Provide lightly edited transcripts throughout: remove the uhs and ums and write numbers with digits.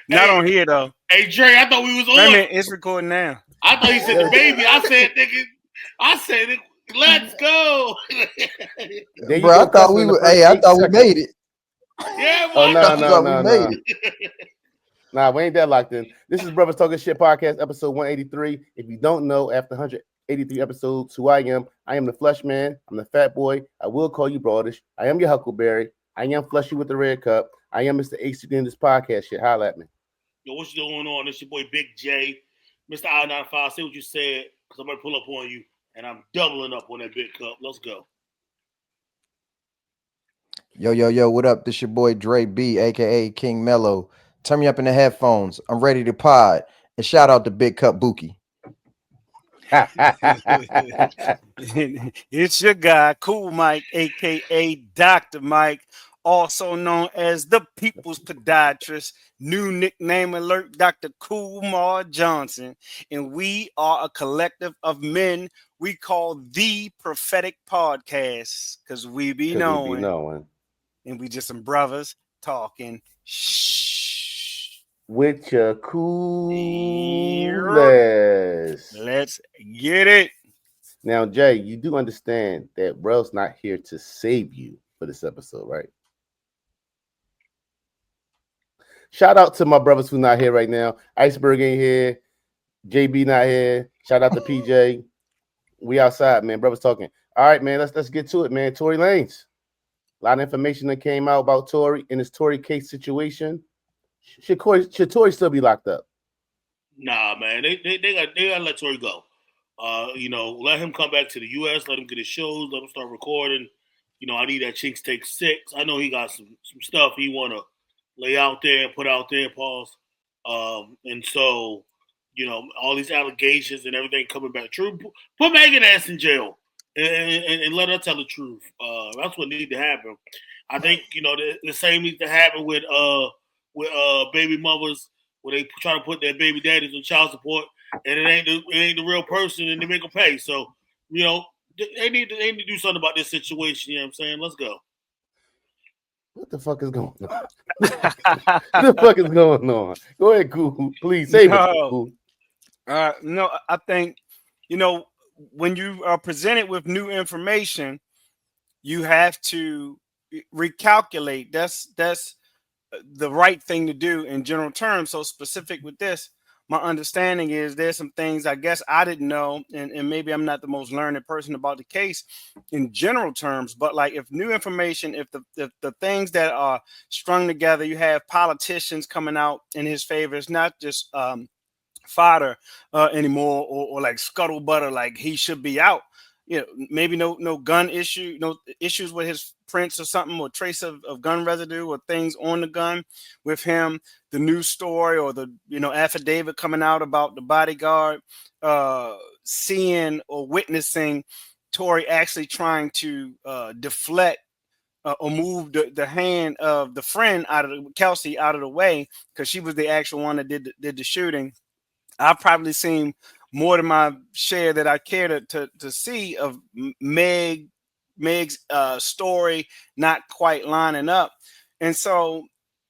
Not on here though. Hey Dre, I thought we was on. Wait a minute, it's recording now. I thought he said the baby. I said, nigga. I said, let's go. Bro, I thought we were. Hey, I thought we made it. Yeah, oh no. Made it. Nah, we ain't that locked in. This is Brothas Talkin Shit podcast, episode 183. If you don't know, after 183 episodes, who I am the flesh man. I'm the fat boy. I will call you Broadish. I am your Huckleberry. I am fleshy with the red cup. I am Mr. HCD in this podcast shit. Holla at me. Yo, what's going on? It's your boy Big J. Mr. I-95, say what you said, because I'm going to pull up on you, and I'm doubling up on that big cup. Let's go. Yo, what up? This your boy Dre B, a.k.a. King Mello. Turn me up in the headphones. I'm ready to pod. And shout out to Big Cup Buki. It's your guy, Cool Mike, a.k.a. Dr. Mike, also known as the People's Podiatrist. New nickname alert, Dr. Kumar Johnson. And we are a collective of men we call the Prophetic Podcast, because we be knowing. And we just some brothers talking shh. With your coolest. Let's get it. Now, Jay, you do understand that Rel's not here to save you for this episode, right? Shout out to my brothers who not here right now. Iceberg ain't here. JB not here. Shout out to PJ. We outside, man. Brothers talking. All right, man. Let's get to it, man. Tory Lanez. A lot of information that came out about Tory in his Tory case situation. Should Tory still be locked up? Nah, man. They gotta let Tory go. Let him come back to the U.S. Let him get his shows. Let him start recording. I need that Chainz take 6. I know he got some stuff he wanna lay out there and put out there, pause. And so, all these allegations and everything coming back true. Put Megan ass in jail and let her tell the truth. That's what needs to happen. I think, the same needs to happen with baby mothers where they try to put their baby daddies on child support and it ain't the real person and they make them pay. So, they need to do something about this situation. You know what I'm saying? Let's go. What the fuck is going on? What the fuck is going on? Go ahead, Cool. Please save us, Cool. No, I think, when you are presented with new information, you have to recalculate. That's the right thing to do in general terms. So specific with this, my understanding is there's some things I guess I didn't know, and maybe I'm not the most learned person about the case in general terms, but like if new information, if the things that are strung together, you have politicians coming out in his favor, it's not just fodder anymore or like scuttlebutt or like he should be out. Maybe no gun issue, no issues with his prints or something, or trace of gun residue or things on the gun with him. The news story or the affidavit coming out about the bodyguard seeing or witnessing Tory actually trying to deflect or move the hand of the friend Kelsey out of the way because she was the actual one that did the shooting. I've probably seen more than my share that I care to see of Meg's story not quite lining up. And so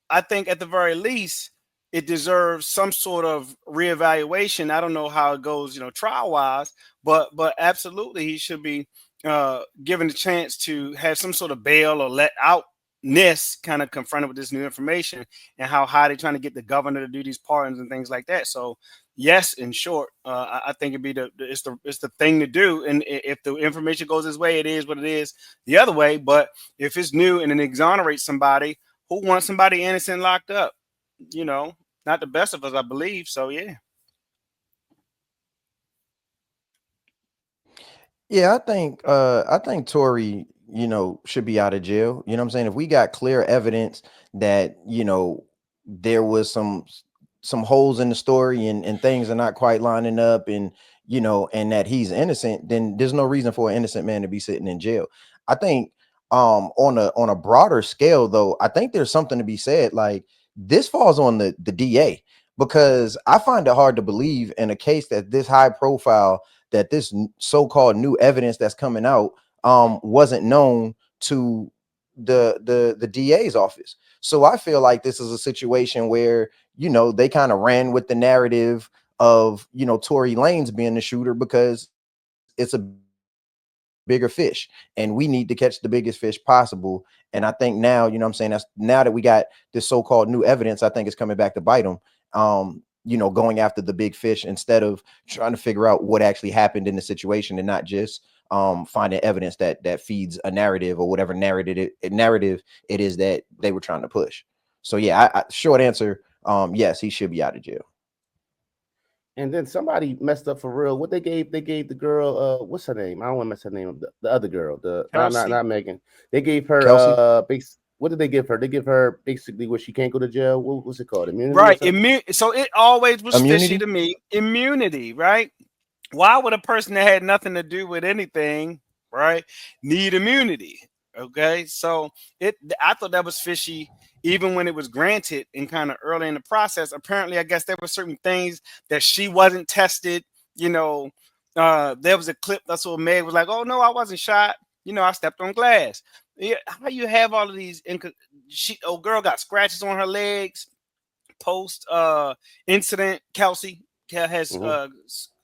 I think at the very least, it deserves some sort of reevaluation. I don't know how it goes, trial wise, but absolutely he should be given the chance to have some sort of bail or let outness kind of confronted with this new information and how high they're trying to get the governor to do these pardons and things like that. So yes, in short, I think it'd be it's the thing to do. And if the information goes his way, it is what it is the other way. But if it's new and it exonerates somebody, who wants somebody innocent locked up? Not the best of us, I believe. So yeah. Yeah, I think Tory, should be out of jail. You know what I'm saying? If we got clear evidence that, there was some holes in the story and things are not quite lining up and and that he's innocent, then there's no reason for an innocent man to be sitting in jail. I think on a broader scale though, I think there's something to be said. Like this falls on the DA, because I find it hard to believe in a case that this high profile, that this so-called new evidence that's coming out wasn't known to the DA's office. So I feel like this is a situation where, you know, they kind of ran with the narrative of, you know, Tory Lanez being the shooter because it's a bigger fish and we need to catch the biggest fish possible. And I think now, you know what I'm saying, that's now that we got this so-called new evidence, I think it's coming back to bite them. You know, going after the big fish instead of trying to figure out what actually happened in the situation, and not just finding evidence that feeds a narrative or whatever narrative it is that they were trying to push. So yeah, short answer, yes, he should be out of jail. And then somebody messed up for real. What they gave the girl, what's her name? I don't want to mess her name up. The other girl, the Kelsey? not Megan. They gave her Kelsey? what did they give her? They give her basically where she can't go to jail. What's it called? Immunity or Right. something? So it always was fishy Immunity? to me. Immunity, right? Why would a person that had nothing to do with anything, right, need immunity? Okay. So I thought that was fishy even when it was granted and kind of early in the process. Apparently, I guess there were certain things that she wasn't tested, you know. There was a clip that's what Meg was like, "Oh no, I wasn't shot. You know, I stepped on glass." Yeah, how you have all of these? Old girl got scratches on her legs post incident. Kelsey has Mm-hmm.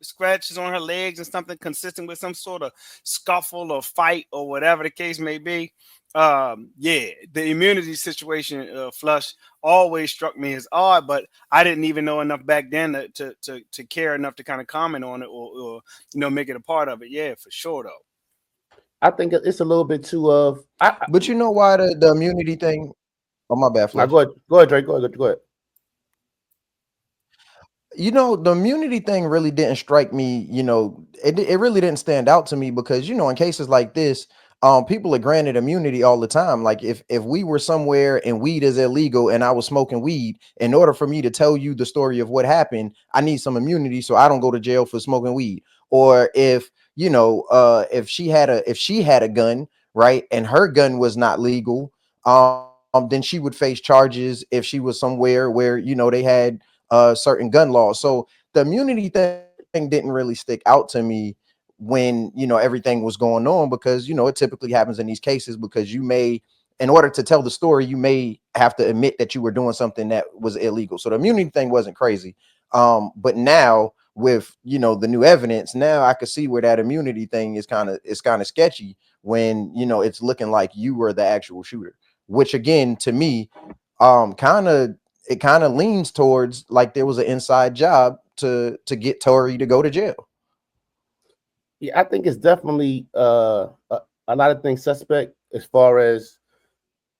scratches on her legs and something consistent with some sort of scuffle or fight or whatever the case may be. Yeah, the immunity situation, Flush, always struck me as odd, but I didn't even know enough back then to care enough to kind of comment on it or you know, make it a part of it. Yeah, for sure though. I think it's a little bit too of. But you know why the immunity thing? Oh, my bad, Now Flush. go ahead, Drake. Go ahead. You know, the immunity thing really didn't strike me. You know, it really didn't stand out to me because, you know, in cases like this, people are granted immunity all the time. Like if we were somewhere and weed is illegal and I was smoking weed, in order for me to tell you the story of what happened, I need some immunity so I don't go to jail for smoking weed. Or if, you know, if she had a gun, right, and her gun was not legal, then she would face charges if she was somewhere where, you know, they had certain gun laws. So the immunity thing didn't really stick out to me when, you know, everything was going on, because, you know, it typically happens in these cases because you may, in order to tell the story, you may have to admit that you were doing something that was illegal. So the immunity thing wasn't crazy. But now with, you know, the new evidence, now I could see where that immunity thing is kind of sketchy when, you know, it's looking like you were the actual shooter, which again, to me, kind of it kind of leans towards like there was an inside job to get Tory to go to jail. Yeah, I think it's definitely a lot of things suspect as far as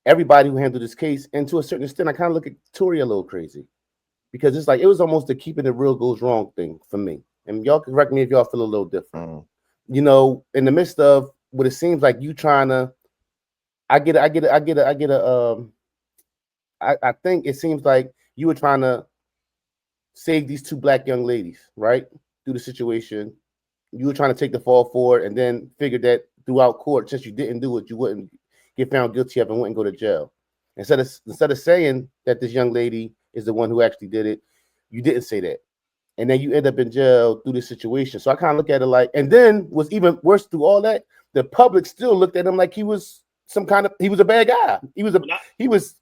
everybody who handled this case, and to a certain extent, I kind of look at Tory a little crazy because it's like it was almost the keeping it real goes wrong thing for me. And y'all can correct me if y'all feel a little different. Mm. You know, in the midst of what it seems like you trying to, I think it seems like you were trying to save these two black young ladies, right? Through the situation, you were trying to take the fall for it, and then figured that throughout court, since you didn't do it, you wouldn't get found guilty of and wouldn't go to jail. Instead of saying that this young lady is the one who actually did it, you didn't say that, and then you end up in jail through this situation. So I kind of look at it like, and then what's even worse through all that, the public still looked at him like he was he was a bad guy. He was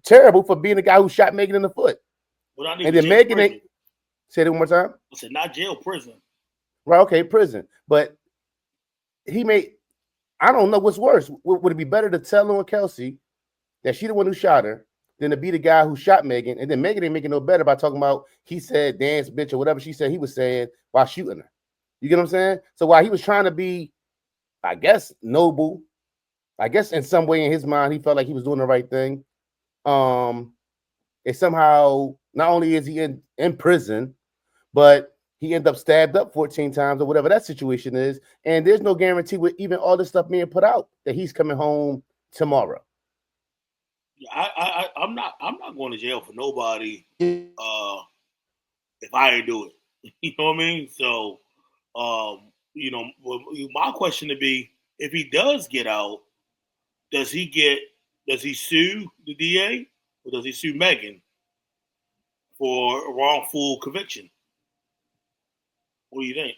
terrible for being the guy who shot Megan in the foot. But I need And to then jail Megan prison. say it one more time. I said not jail, prison. Right, okay, prison. But he made, I don't know what's worse. Would it be better to tell on Kelsey that she the one who shot her than to be the guy who shot Megan? And then Megan didn't make it no better by talking about he said dance bitch or whatever she said he was saying while shooting her. You get what I'm saying? So while he was trying to be, I guess, noble, I guess in some way in his mind he felt like he was doing the right thing. It somehow not only is he in prison, but he ended up stabbed up 14 times or whatever that situation is. And there's no guarantee with even all this stuff being put out that he's coming home tomorrow. I'm not going to jail for nobody Yeah. if I ain't do it. You know what I mean? So, you know, my question to be, if he does get out, does he sue the DA or does he sue Megan for a wrongful conviction? What do you think?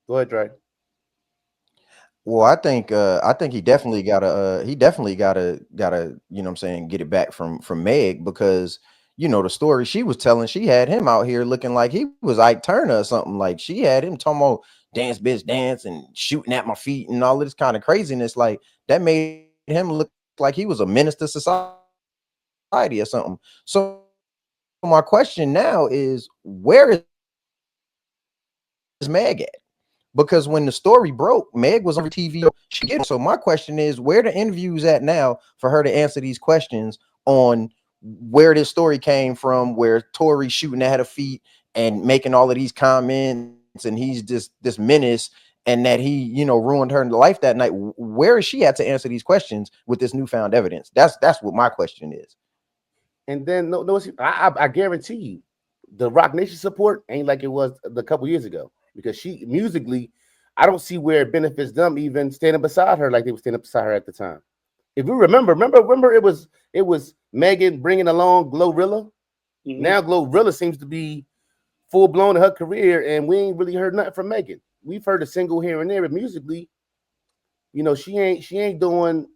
Go ahead, Dre. Well, I think he definitely gotta, you know what I'm saying, get it back from Meg, because you know the story she was telling, she had him out here looking like he was Ike Turner or something. Like she had him talking about dance bitch dance and shooting at my feet and all of this kind of craziness. Like that made him look like he was a menace to society or something. So my question now is, where is Meg at? Because when the story broke, Meg was on TV she was getting on TV show. She was getting on. So my question is, where the interviews at now for her to answer these questions on where this story came from, where Tory shooting at her feet and making all of these comments, and he's this menace, and that he, you know, ruined her life that night. Where is she at to answer these questions with this newfound evidence? That's what my question is. And then no, I guarantee you, the Rock Nation support ain't like it was a couple years ago, because she musically, I don't see where it benefits them even standing beside her like they were standing beside her at the time. If you remember, it was Megan bringing along Glorilla. Mhm. Now Glorilla seems to be full blown in her career, and we ain't really heard nothing from Megan. We've heard a single here and there, but musically, she ain't doing.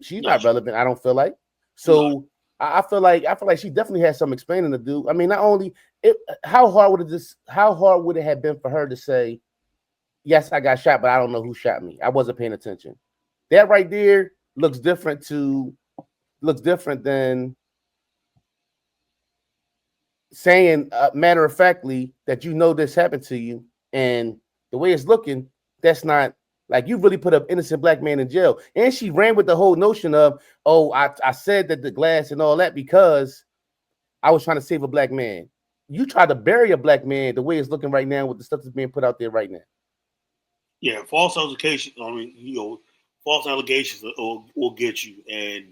She's No, not relevant. I don't feel like. no. So I feel like she definitely has some explaining to do. I mean, not only it, how hard would it have been for her to say, yes, I got shot, but I don't know who shot me. I wasn't paying attention. That right there looks different than saying matter of factly that you know this happened to you, and the way it's looking, that's not like you really put an innocent black man in jail. And she ran with the whole notion of, oh, I said that the glass and all that because I was trying to save a black man. You tried to bury a black man the way it's looking right now with the stuff that's being put out there right now. Yeah, false allegations. I mean, false allegations will get you, and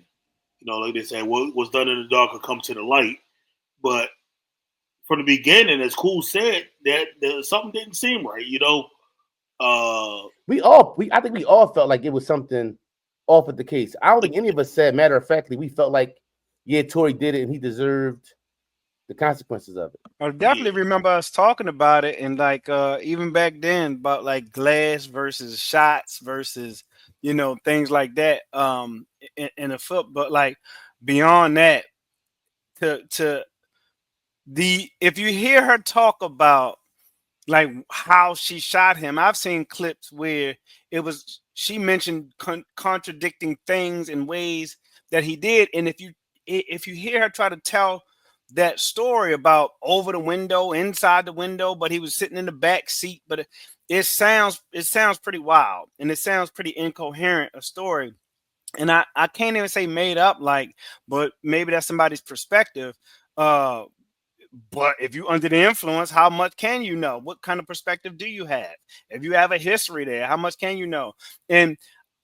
like they say, what's done in the dark will come to the light. But from the beginning, as Cool said, that something didn't seem right. I think we all felt like it was something off with the case. I don't think any of us said matter of factly we felt like, yeah, Tory did it and he deserved the consequences of it. I Yeah, definitely remember us talking about it, and like even back then about like glass versus shots versus things like that in the foot. But like beyond that, to the if you hear her talk about like how she shot him, I've seen clips where it was she mentioned contradicting things in ways that he did, and if you hear her try to tell that story about over the window, inside the window, but he was sitting in the back seat, but it sounds pretty wild, and it sounds pretty incoherent a story, and I can't even say made up, like, but maybe that's somebody's perspective. uh but if you under the influence, how much can you know? What kind of perspective do you have? If you have a history there, how much can you know? And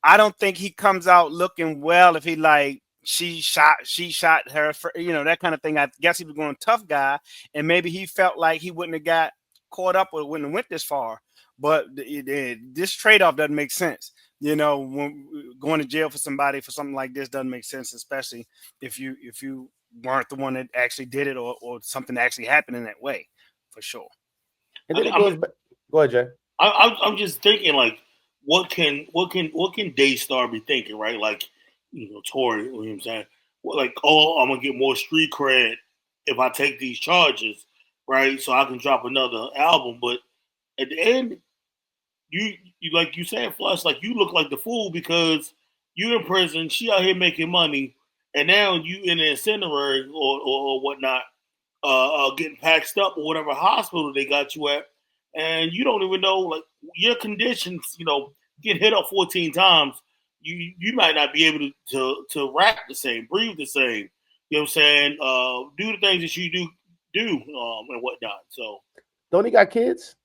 I don't think he comes out looking well if he like she shot her for that kind of thing. I guess he was going tough guy, and maybe he felt like he wouldn't have got caught up or wouldn't have went this far. But this trade off doesn't make sense. When going to jail for somebody for something like this doesn't make sense, especially if you weren't the one that actually did it, or something actually happened in that way, for sure. And I, then it I mean, goes back. Go ahead, Jay. I'm just thinking like, what can Daystar be thinking, right? Like, Tory, you know what I'm saying? Like, oh, I'm gonna get more street cred if I take these charges, right? So I can drop another album. But at the end, you like you said, Flush, like you look like the fool because you in prison, she out here making money, and now you in an incendiary or whatnot, getting patched up or whatever hospital they got you at, and you don't even know like your conditions. Get hit up 14 times, you might not be able to rap the same, breathe the same. You know what I'm saying? Do the things that you do and whatnot. So Don't he got kids?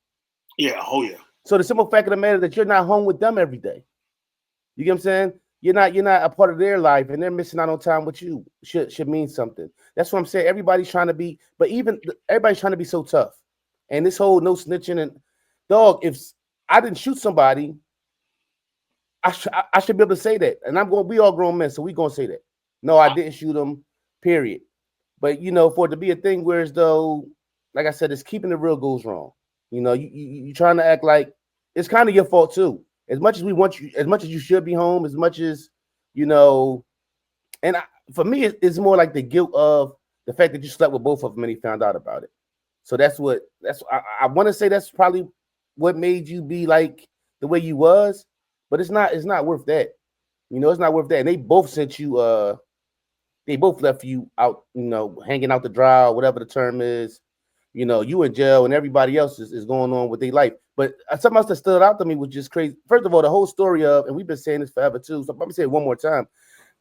yeah, oh yeah. So the simple fact of the matter that you're not home with them every day. You get what I'm saying? You're not a part of their life, and they're missing out on time with you. Should mean something. That's what I'm saying. Everybody's trying to be, but everybody's trying to be so tough. And this whole no snitching and dog. If I didn't shoot somebody, I should be able to say that. And we all grown men, so we gonna say that. No, I didn't shoot him. Period. But for it to be a thing where as though, like I said, it's keeping the real goes wrong. You trying to act like it's kind of your fault too. As much as we want you, as much as you should be home, as much as you know. And for me, it's more like the guilt of the fact that you slept with both of them and he found out about it. So that's I want to say that's probably what made you be like the way you was, but it's not worth that. You know, it's not worth that. And they both sent you they both left you out, you know, hanging out the dry, whatever the term is. You know, you in jail and everybody else is going on with their life. But something else that stood out to me was just crazy. First of all, the whole story of, and we've been saying this forever too, so I'm gonna say it one more time.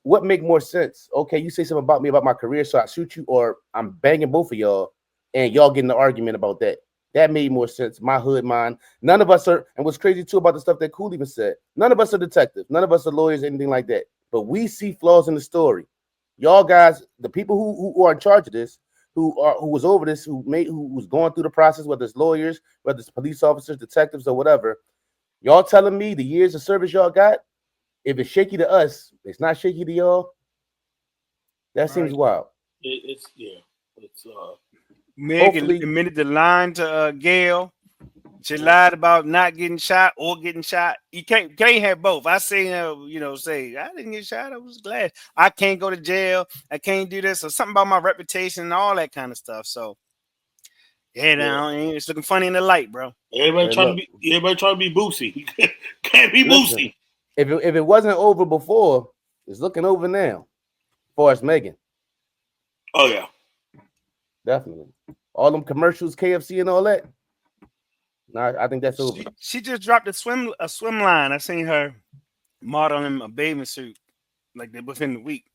What make more sense? Okay, you say something about me, about my career, so I shoot you, or I'm banging both of y'all and y'all getting the argument about that. That made more sense. My hood mind. None of us are, and what's crazy too about the stuff that Cool even said, none of us are detectives, none of us are lawyers, anything like that. But we see flaws in the story. Y'all guys, the people who are in charge of this, who was over this, who was going through the process, whether it's lawyers, whether it's police officers, detectives, or whatever, y'all telling me the years of service y'all got, if it's shaky to us, it's not shaky to y'all. That seems wild. It's Meg admitted the line to Gail. She lied about not getting shot or getting shot. You can't have both. I seen her, you know, say I didn't get shot. I was glad. I can't go to jail. I can't do this or something about my reputation and all that kind of stuff. So now it's looking funny in the light, bro. Everybody trying to be Boosie. Can't be Boosie. If it wasn't over before, it's looking over now. As far as Megan. Oh yeah, definitely. All them commercials, KFC and all that. No, I think that's over. She just dropped a swim line. I seen her modeling a bathing suit like within the week.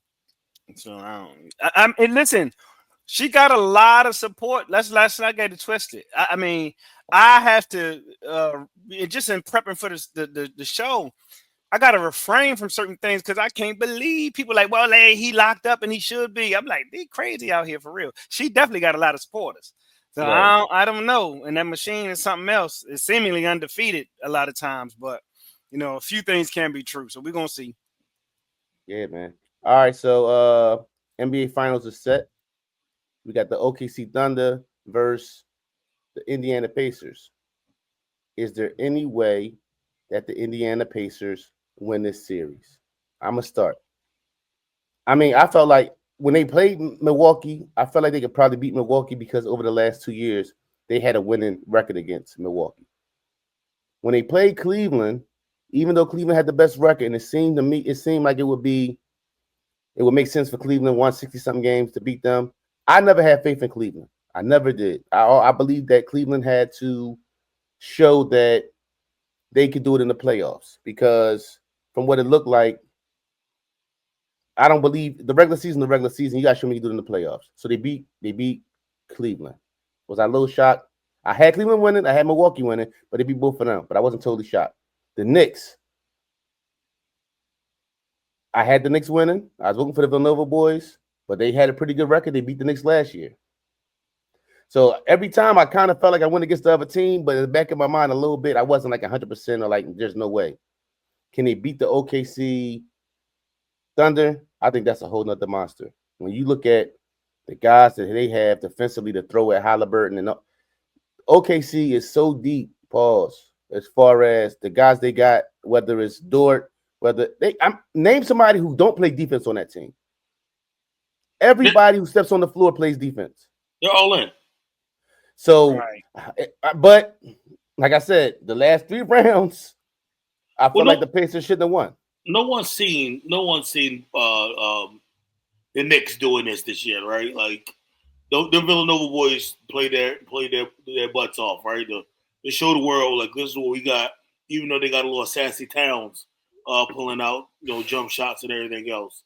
So and listen, she got a lot of support. Let's not get it twisted. I mean, I have to just in prepping for the show, I got to refrain from certain things because I can't believe people like, well, hey, he locked up and he should be. I'm like, they crazy out here for real. She definitely got a lot of supporters. So right. I don't know. And that machine is something else. It's seemingly undefeated a lot of times, but you know, a few things can be true. So we're gonna see. Yeah, man. All right, so NBA Finals are set. We got the OKC Thunder versus the Indiana Pacers. Is there any way that the Indiana Pacers win this series? I'm gonna start. I mean, I felt like when they played Milwaukee, I felt like they could probably beat Milwaukee because over the last 2 years, they had a winning record against Milwaukee. When they played Cleveland, even though Cleveland had the best record, and it seemed like it would make sense for Cleveland 160-something games to beat them. I never had faith in Cleveland. I never did. I believe that Cleveland had to show that they could do it in the playoffs because from what it looked like, I don't believe the regular season. You got to show me you do it in the playoffs. So they beat Cleveland. Was I a little shocked? I had Cleveland winning. I had Milwaukee winning, but they beat both of them. But I wasn't totally shocked. The Knicks. I had the Knicks winning. I was looking for the Villanova boys, but they had a pretty good record. They beat the Knicks last year. So every time I kind of felt like I went against the other team, but in the back of my mind a little bit, I wasn't like 100% or like there's no way. Can they beat the OKC Thunder? I think that's a whole nother monster. When you look at the guys that they have defensively to throw at Haliburton, and OKC is so deep, as far as the guys they got, whether it's Dort, name somebody who don't play defense on that team. Everybody who steps on the floor plays defense. They're all in. So, but like I said, the last 3 rounds, I feel like the Pacers shouldn't have won. No one's seen the Knicks doing this year, right? Like the Villanova boys play their butts off, right? They show the world like this is what we got, even though they got a little sassy Towns pulling out, jump shots and everything else.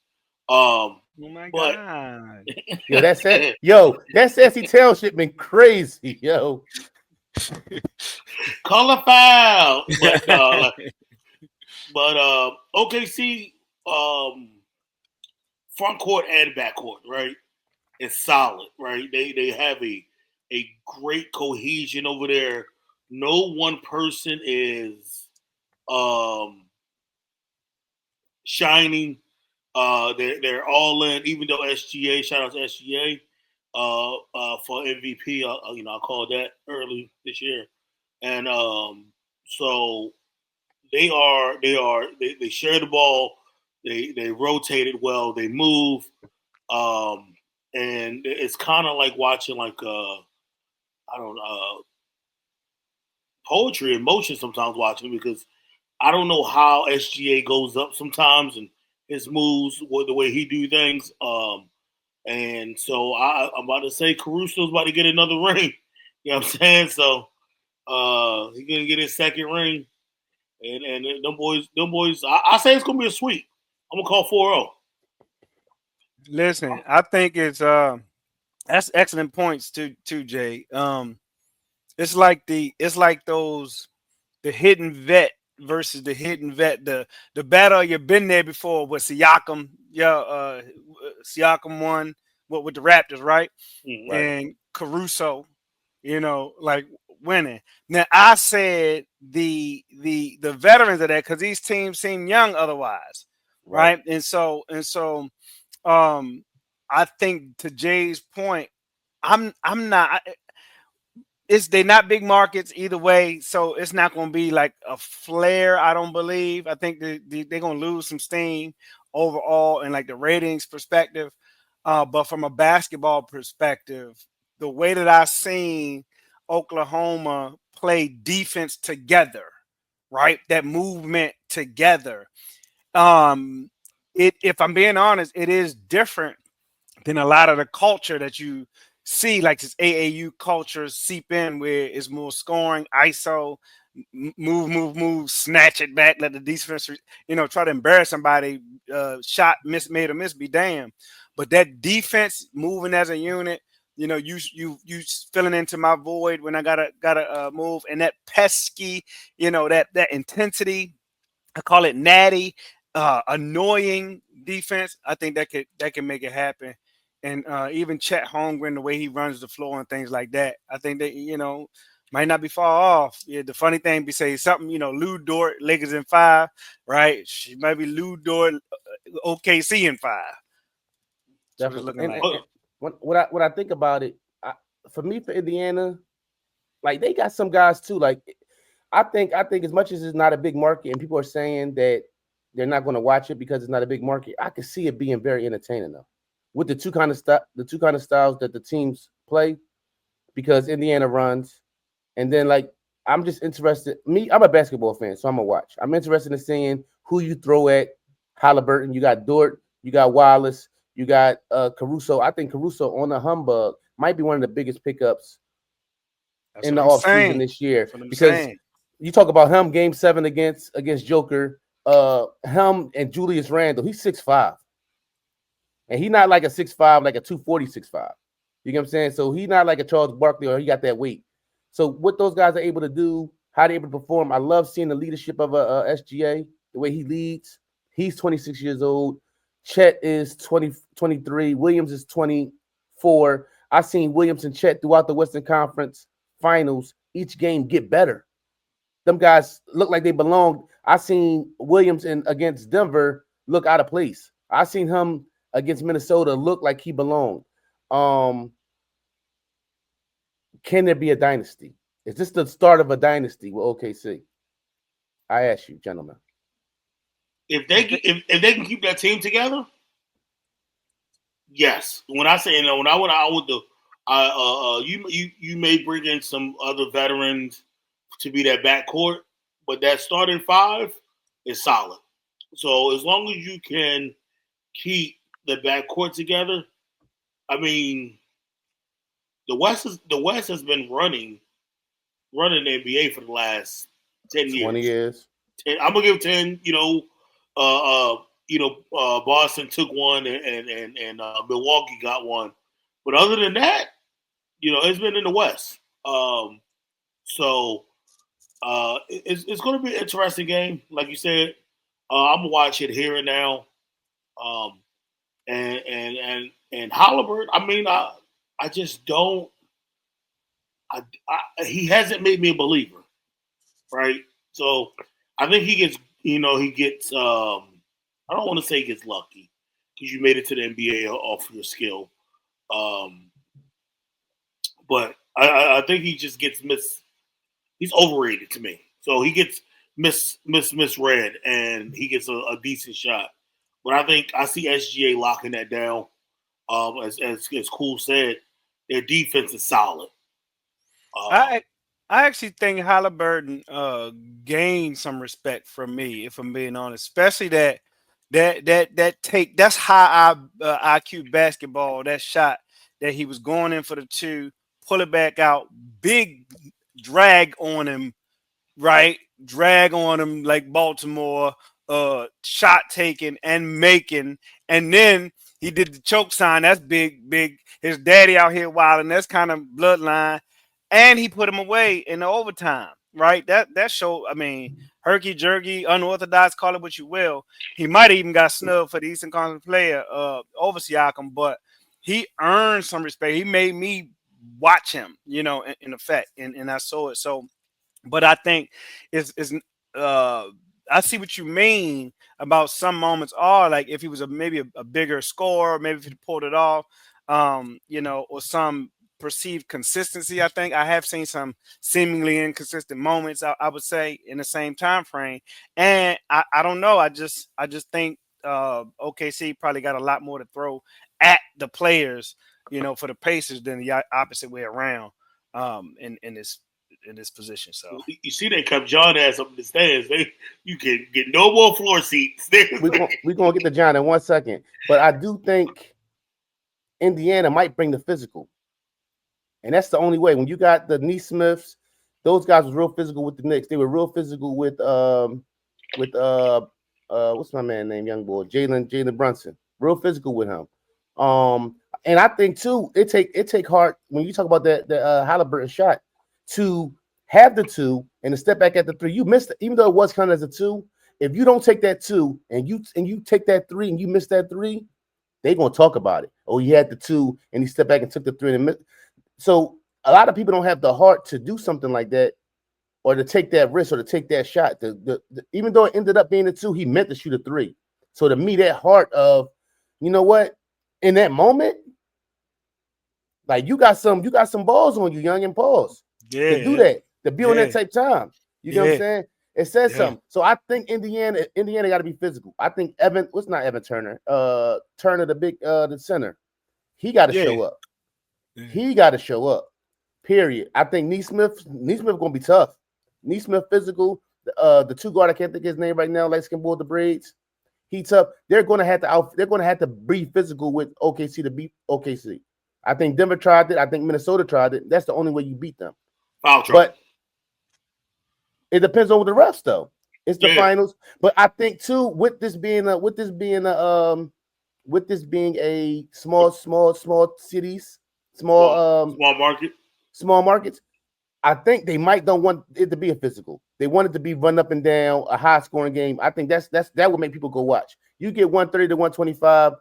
Oh my god! Yo, that sassy Towns shit been crazy, yo. Call a foul, but OKC front court and back court, right? It's solid, right? They have a great cohesion over there. No one person is shining. They're all in. Even though SGA, shout out to SGA for MVP. I called that early this year, and so They share the ball. They rotate it well. They move. And it's kind of like watching I don't know, poetry in motion sometimes watching because I don't know how SGA goes up sometimes and his moves, the way he do things. And so I'm about to say Caruso's about to get another ring. You know what I'm saying? So he's gonna get his second ring. And them boys, I say it's gonna be a sweep. I'm gonna call 4-0. Listen, I think it's that's excellent points to Jay. It's like those the hidden vet versus the hidden vet. The battle you've been there before with Siakam. Yeah, Siakam won with the Raptors, right? Right. And Caruso, like winning. Now I said the veterans of that because these teams seem young otherwise, right? And so I think to Jay's point, I'm not. They're not big markets either way, so it's not going to be like a flare. I don't believe. I think they're going to lose some steam overall in like the ratings perspective. But from a basketball perspective, the way that I've seen Oklahoma play defense together, right? That movement together. If I'm being honest, it is different than a lot of the culture that you see, like this AAU culture seep in where it's more scoring, ISO, move, snatch it back, let the defense, try to embarrass somebody, shot, made or miss, be damned. But that defense moving as a unit, you filling into my void when I gotta move, and that pesky, that intensity. I call it natty, annoying defense. I think that can make it happen. And even Chet Holmgren, the way he runs the floor and things like that, I think that might not be far off. Yeah, the funny thing be say something, Lou Dort, Lakers in 5, right? She might be Lou Dort, OKC in 5. So it's looking like. When I think about it, for Indiana, like they got some guys too. Like I think as much as it's not a big market and people are saying that they're not going to watch it because it's not a big market, I can see it being very entertaining though. With the two kind of styles that the teams play, because Indiana runs, and then like I'm just interested. I'm a basketball fan, so I'm gonna watch. I'm interested in seeing who you throw at Haliburton. You got Dort, you got Wallace, you got Caruso. I think Caruso on the humbug might be one of the biggest pickups in the offseason this year because you talk about him Game 7 against Joker, him and Julius Randle. He's 6'5". And he's not like a 6'5", like a 240 6'5". You know what I'm saying? So he's not like a Charles Barkley or he got that weight. So what those guys are able to do, how they're able to perform, I love seeing the leadership of a SGA, the way he leads. He's 26 years old. Chet is 23. Williams is 24. I've seen Williams and Chet throughout the Western Conference Finals. Each game get better. Them guys look like they belong. I seen Williams against Denver look out of place. I seen him against Minnesota look like he belonged. Can there be a dynasty? Is this the start of a dynasty with OKC? I ask you, gentlemen. If they can keep that team together, yes. When I say when I went out with you may bring in some other veterans to be that backcourt, but that starting 5 is solid. So as long as you can keep the backcourt together, I mean, the West has been running the NBA for the last 10 years. 20 years. 10, I'm gonna give 10. Boston took one and Milwaukee got one, but other than that, it's been in the West. So it's going to be an interesting game, like you said. I'm gonna watch it here and now. And Haliburton, I mean, I just don't. He hasn't made me a believer, right? So I think he gets. I don't want to say he gets lucky because you made it to the NBA off your skill, but I think he just gets he's overrated to me. So he gets misread, and he gets a decent shot. But I think I see SGA locking that down. As Cool said, their defense is solid. I actually think Haliburton gained some respect from me, if I'm being honest, especially that take. That's high IQ basketball. That shot that he was going in for the two, pull it back out, big drag on him, right? Drag on him like Baltimore, shot taking and making, and then he did the choke sign. That's big, big. His daddy out here wilding. That's kind of bloodline, and he put him away in the overtime. Right? That show. I mean, herky jerky, unorthodox, call it what you will. He might have even got snubbed for the Eastern Conference Player over Siakam, but he earned some respect. He made me watch him, in effect, and I saw it. So. But I think it's I see what you mean about some moments are like if he was maybe a bigger scorer, maybe if he pulled it off, or some perceived consistency. I think I have seen some seemingly inconsistent moments. I would say in the same time frame, and I don't know. I just think OKC probably got a lot more to throw at the players, for the Pacers than the opposite way around. In this position, so you see, they come John ass up in the stands. You can get no more floor seats. We're gonna get to John in 1 second, but I do think Indiana might bring the physical, and that's the only way. When you got the Neesmiths, those guys was real physical with the Knicks. They were real physical with what's my man name, young boy, Jalen Brunson. Real physical with him. And I think too, it take heart when you talk about that Haliburton shot. To have the two and to step back at the three, you missed it, even though it was counted as a two. If you don't take that two and you take that three and you miss that three, they're gonna talk about it. Oh, he had the two and he stepped back and took the three and missed. So a lot of people don't have the heart to do something like that or to take that risk or to take that shot. Even though it ended up being a two, he meant to shoot a three. So to me, that heart of, you know what, in that moment, like you got some balls on you, young and pause. To do that, to be on that type time. You know what I'm saying? It says something. So I think Indiana got to be physical. I think Evan Turner? Turner, the big the center. He got to show up. He got to show up. Period. I think Neesmith gonna be tough. Neesmith physical. The two guard, I can't think of his name right now, light skin boy with the braids. He tough. They're gonna have to be physical with OKC to beat OKC. I think Denver tried it. I think Minnesota tried it. That's the only way you beat them. But it depends on the refs, though. It's the finals. But I think too, with this being a small cities, small markets, I think they might don't want it to be a physical. They want it to be run up and down, a high scoring game. I think that would make people go watch. You get 130 to 125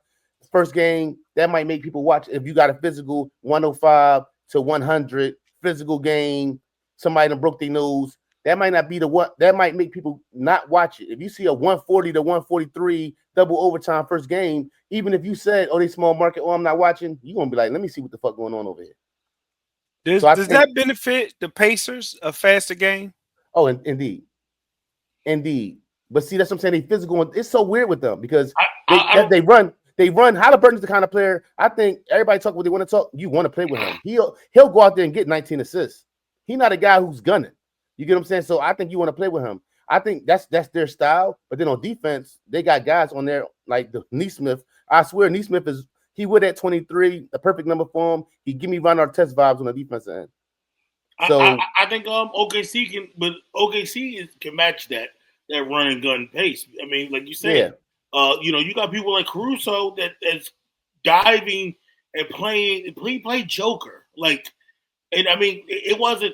first game, that might make people watch. If you got a physical 105 to 100 physical game, somebody done broke their nose, that might not be the one. That might make people not watch it. If you see a 140 to 143 double overtime first game, even if you said, "Oh, they small market," "Oh, I'm not watching," you're gonna be like, "Let me see what the fuck going on over here." Does that benefit the Pacers a faster game? Oh, indeed. But see, that's what I'm saying. They physical. It's so weird with them because they run. Haliburton's the kind of player. I think everybody talk what they want to talk. You want to play with him. He'll go out there and get 19 assists. He's not a guy who's gunning. You get what I'm saying? So I think you want to play with him. I think that's their style. But then on defense, they got guys on there like the Neesmith. I swear, Neesmith he would at 23, a perfect number for him. He give me Ron Artest vibes on the defensive end. So I think OKC can match that run and gun pace. I mean, like you said, you got people like Caruso that's diving and playing. He played Joker, and I mean, it wasn't.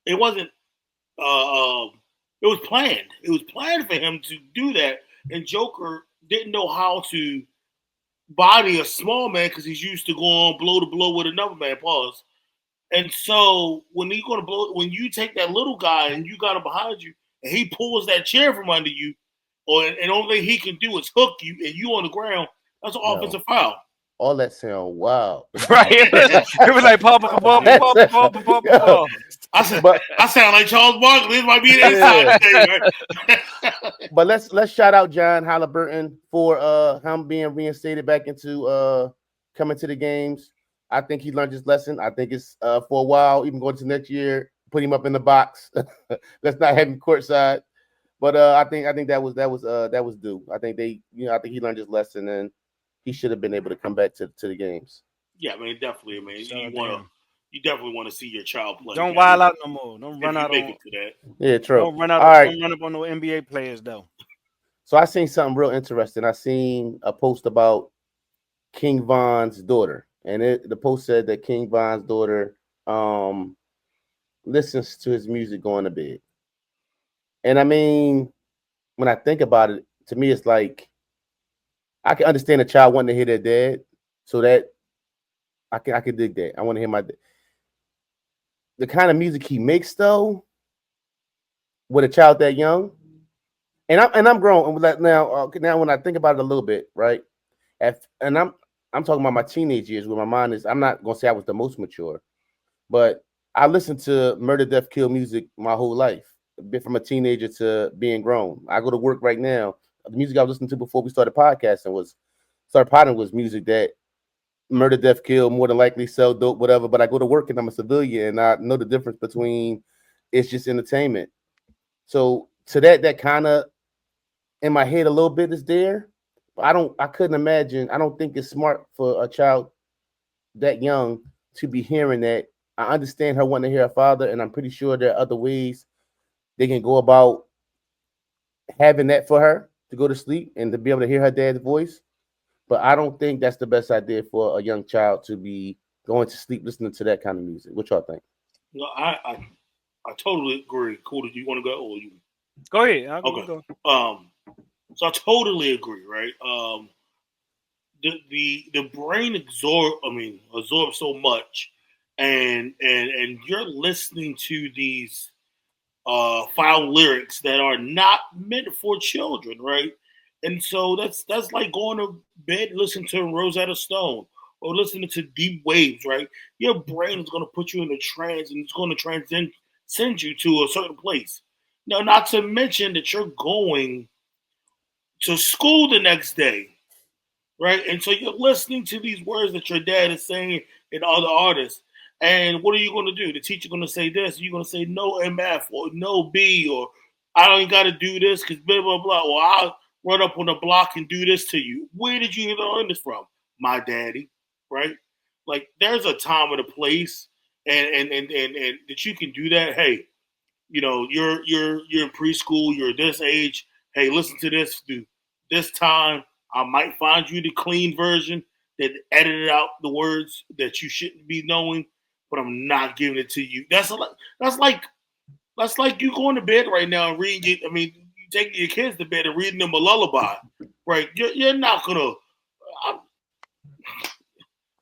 It was planned. It was planned for him to do that, and Joker didn't know how to body a small man because he's used to going blow to blow with another man. Pause. And so when you take that little guy and you got him behind you, and he pulls that chair from under you, and only thing he can do is hook you, and you on the ground, that's an offensive foul. All that sound wow. Right? It was like I sound like Charles Barkley. This might be an inside thing, right? But let's shout out John Haliburton for him being reinstated back into coming to the games. I think he learned his lesson. I think it's for a while, even going to next year, put him up in the box. Let's not have him courtside. But I think that was due. I think I think he learned his lesson and he should have been able to come back to the games. Yeah, I mean, definitely. I mean, you definitely want to see your child play. Don't wild out no more. Don't run out make on it to that. Yeah, true. Don't run out. All right. Don't run up on no NBA players though. So I seen something real interesting. I seen a post about King Von's daughter, and the post said that King Von's daughter listens to his music going to bed. And I mean, when I think about it, to me, it's like I can understand a child wanting to hear their dad, so that I can dig that. I want to hear the kind of music he makes though, with a child that young. And I'm grown. Now when I think about it a little bit, right? And I'm talking about my teenage years, where my mind is. I'm not gonna say I was the most mature, but I listened to murder, death, kill music my whole life, from a teenager to being grown. I go to work right now. The music I was listening to before we started podcasting was music that murder, death, kill, more than likely sell dope, whatever. But I go to work and I'm a civilian, and I know the difference between it's just entertainment. So to that kind of in my head a little bit is there, but I couldn't imagine. I don't think it's smart for a child that young to be hearing that. I understand her wanting to hear her father, and I'm pretty sure there are other ways they can go about having that for her to go to sleep and to be able to hear her dad's voice. But I don't think that's the best idea for a young child to be going to sleep listening to that kind of music. What y'all think? No, I totally agree. Cool. Do you want to go or you? Go ahead. Okay. Go. So I totally agree, right? The brain absorbs so much, and you're listening to these foul lyrics that are not meant for children, right? And so that's like going to bed listening to Rosetta Stone or listening to deep waves, right? Your brain is going to put you in a trance, and it's going to send you to a certain place. Now, not to mention that you're going to school the next day, right? And so you're listening to these words that your dad is saying and other artists. And what are you going to do? The teacher going to say this. You're going to say no MF or no B, or I don't got to do this because blah, blah, blah. Or I'll run up on the block and do this to you. Where did you learn this from? My daddy, right? Like there's a time and a place and that you can do that. Hey, you know, you're in preschool, you're this age. Hey, listen to this. This time, I might find you the clean version that edited out the words that you shouldn't be knowing, but I'm not giving it to you. That's like you going to bed right now and reading it. I mean, you taking your kids to bed and reading them a lullaby, right? You're not gonna.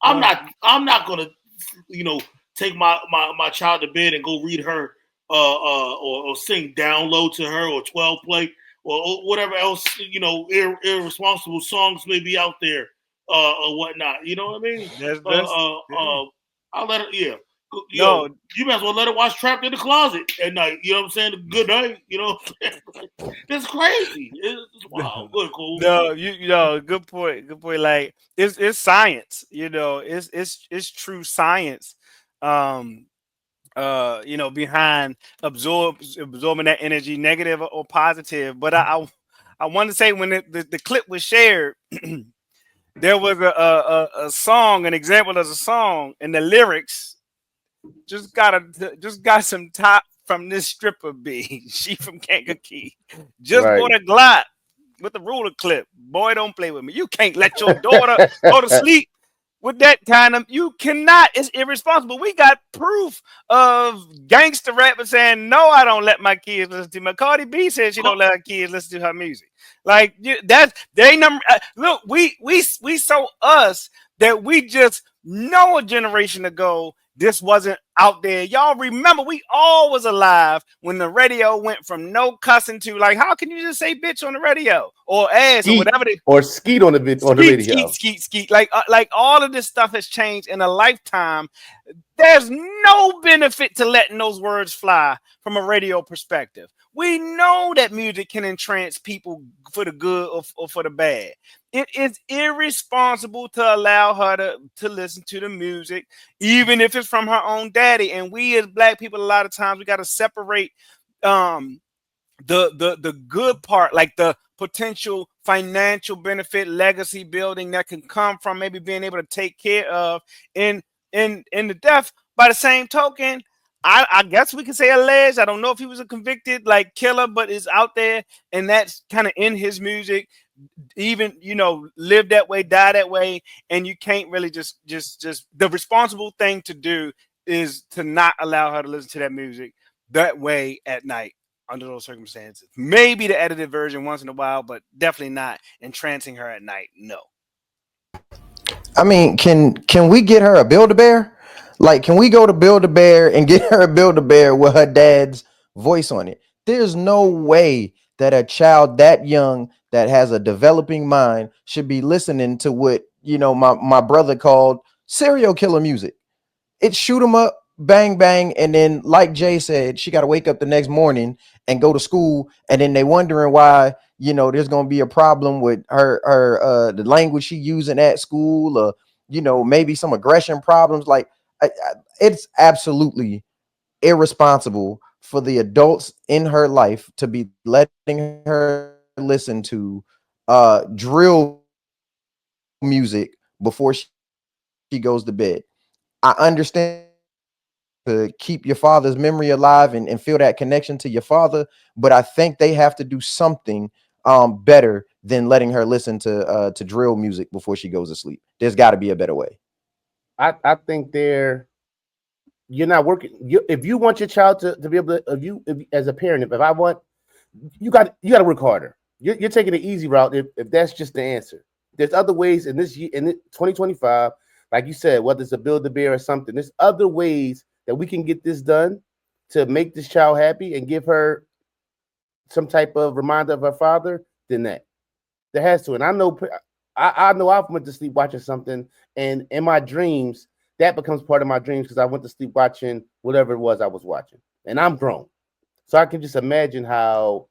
I'm not gonna, take my child to bed and go read her or sing down low to her or 12 play or whatever else, irresponsible songs may be out there or whatnot. You know what I mean? I'll let her, yeah. You might as well let her watch Trapped in the Closet at night. You know what I'm saying? Good night. You know, that's crazy. It's wild. Good, cool. No, good point. Good point. Like it's science. It's true science. Behind absorbing that energy, negative or positive. But I want to say when the clip was shared, there was a song, an example of a song, and the lyrics just got some top from this stripper B. She from Kankakee. Just bought a Glock with the ruler clip. Boy, don't play with me. You can't let your daughter go to sleep with that kind of. You cannot. It's irresponsible. We got proof of gangster rappers saying, no, I don't let my kids listen to my. Cardi B said she don't let her kids listen to her music. Like they number. Look, we so us that we just know a generation ago this wasn't out there. Y'all remember, we all was alive when the radio went from no cussing to like, how can you just say bitch on the radio or ass or whatever they or skeet on the radio. Skeet. Like all of this stuff has changed in a lifetime. There's no benefit to letting those words fly from a radio perspective. We know that music can entrance people for the good or for the bad. It is irresponsible to allow her to listen to the music, even if it's from her own daddy. And we as black people, a lot of times, we got to separate the good part, like the potential financial benefit, legacy building that can come from maybe being able to take care of in the death. By the same token, I guess we could say alleged. I don't know if he was a convicted like killer, but it's out there, and that's kind of in his music. Even live that way, die that way, and you can't really just the responsible thing to do is to not allow her to listen to that music that way at night under those circumstances. Maybe the edited version once in a while, but definitely not entrancing her at night. No. I mean, can we get her a Build-A-Bear? Like, can we go to Build-A-Bear and get her a Build-A-Bear with her dad's voice on it? There's no way that a child that young that has a developing mind should be listening to what, my brother called serial killer music. It shoot 'em up, bang, bang. And then, like Jay said, she got to wake up the next morning and go to school. And then they wondering why, there's going to be a problem with her the language she using at school, or, maybe some aggression problems. Like, it's absolutely irresponsible for the adults in her life to be letting her listen to drill music before she goes to bed. I understand to keep your father's memory alive and feel that connection to your father, but I think they have to do something better than letting her listen to drill music before she goes to sleep. There's got to be a better way. I think you're not working. If you want your child to be able to, if as a parent, if I want, you got to work harder. You're taking the easy route if that's just the answer. There's other ways in this year, in 2025, like you said, whether it's a Build-A-Bear or something. There's other ways that we can get this done to make this child happy and give her some type of reminder of her father than that. There has to. And I know I've went to sleep watching something, and in my dreams, that becomes part of my dreams because I went to sleep watching whatever it was I was watching. And I'm grown. So I can just imagine how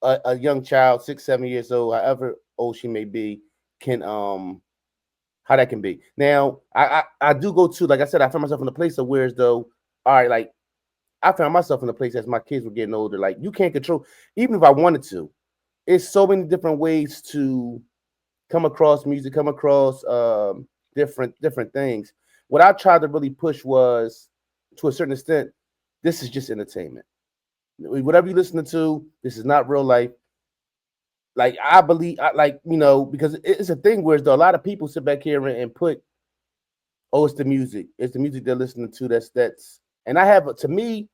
a young child, 6, 7 years old, however old she may be, can how that can be. Now, I do go to, like I said, I found myself in a place of where as though, all right, like I found myself in a place as my kids were getting older. Like you can't control, even if I wanted to. It's so many different ways to come across music, come across different things. What I tried to really push was, to a certain extent, this is just entertainment. Whatever you're listening to, this is not real life. Like I believe, because it's a thing where a lot of people sit back here and put, oh, it's the music they're listening to. That's, and I have, to me,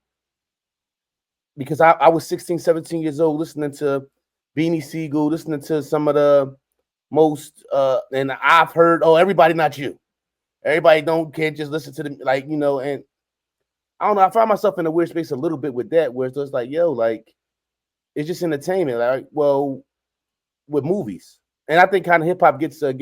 because I was 16, 17 years old listening to Beanie Siegel, listening to some of the most, and I've heard, oh, everybody not you. Everybody can't just listen to them, and I don't know. I find myself in a weird space a little bit with that, where it's just like, yo, like it's just entertainment. Like, well, with movies, and I think kind of hip hop gets I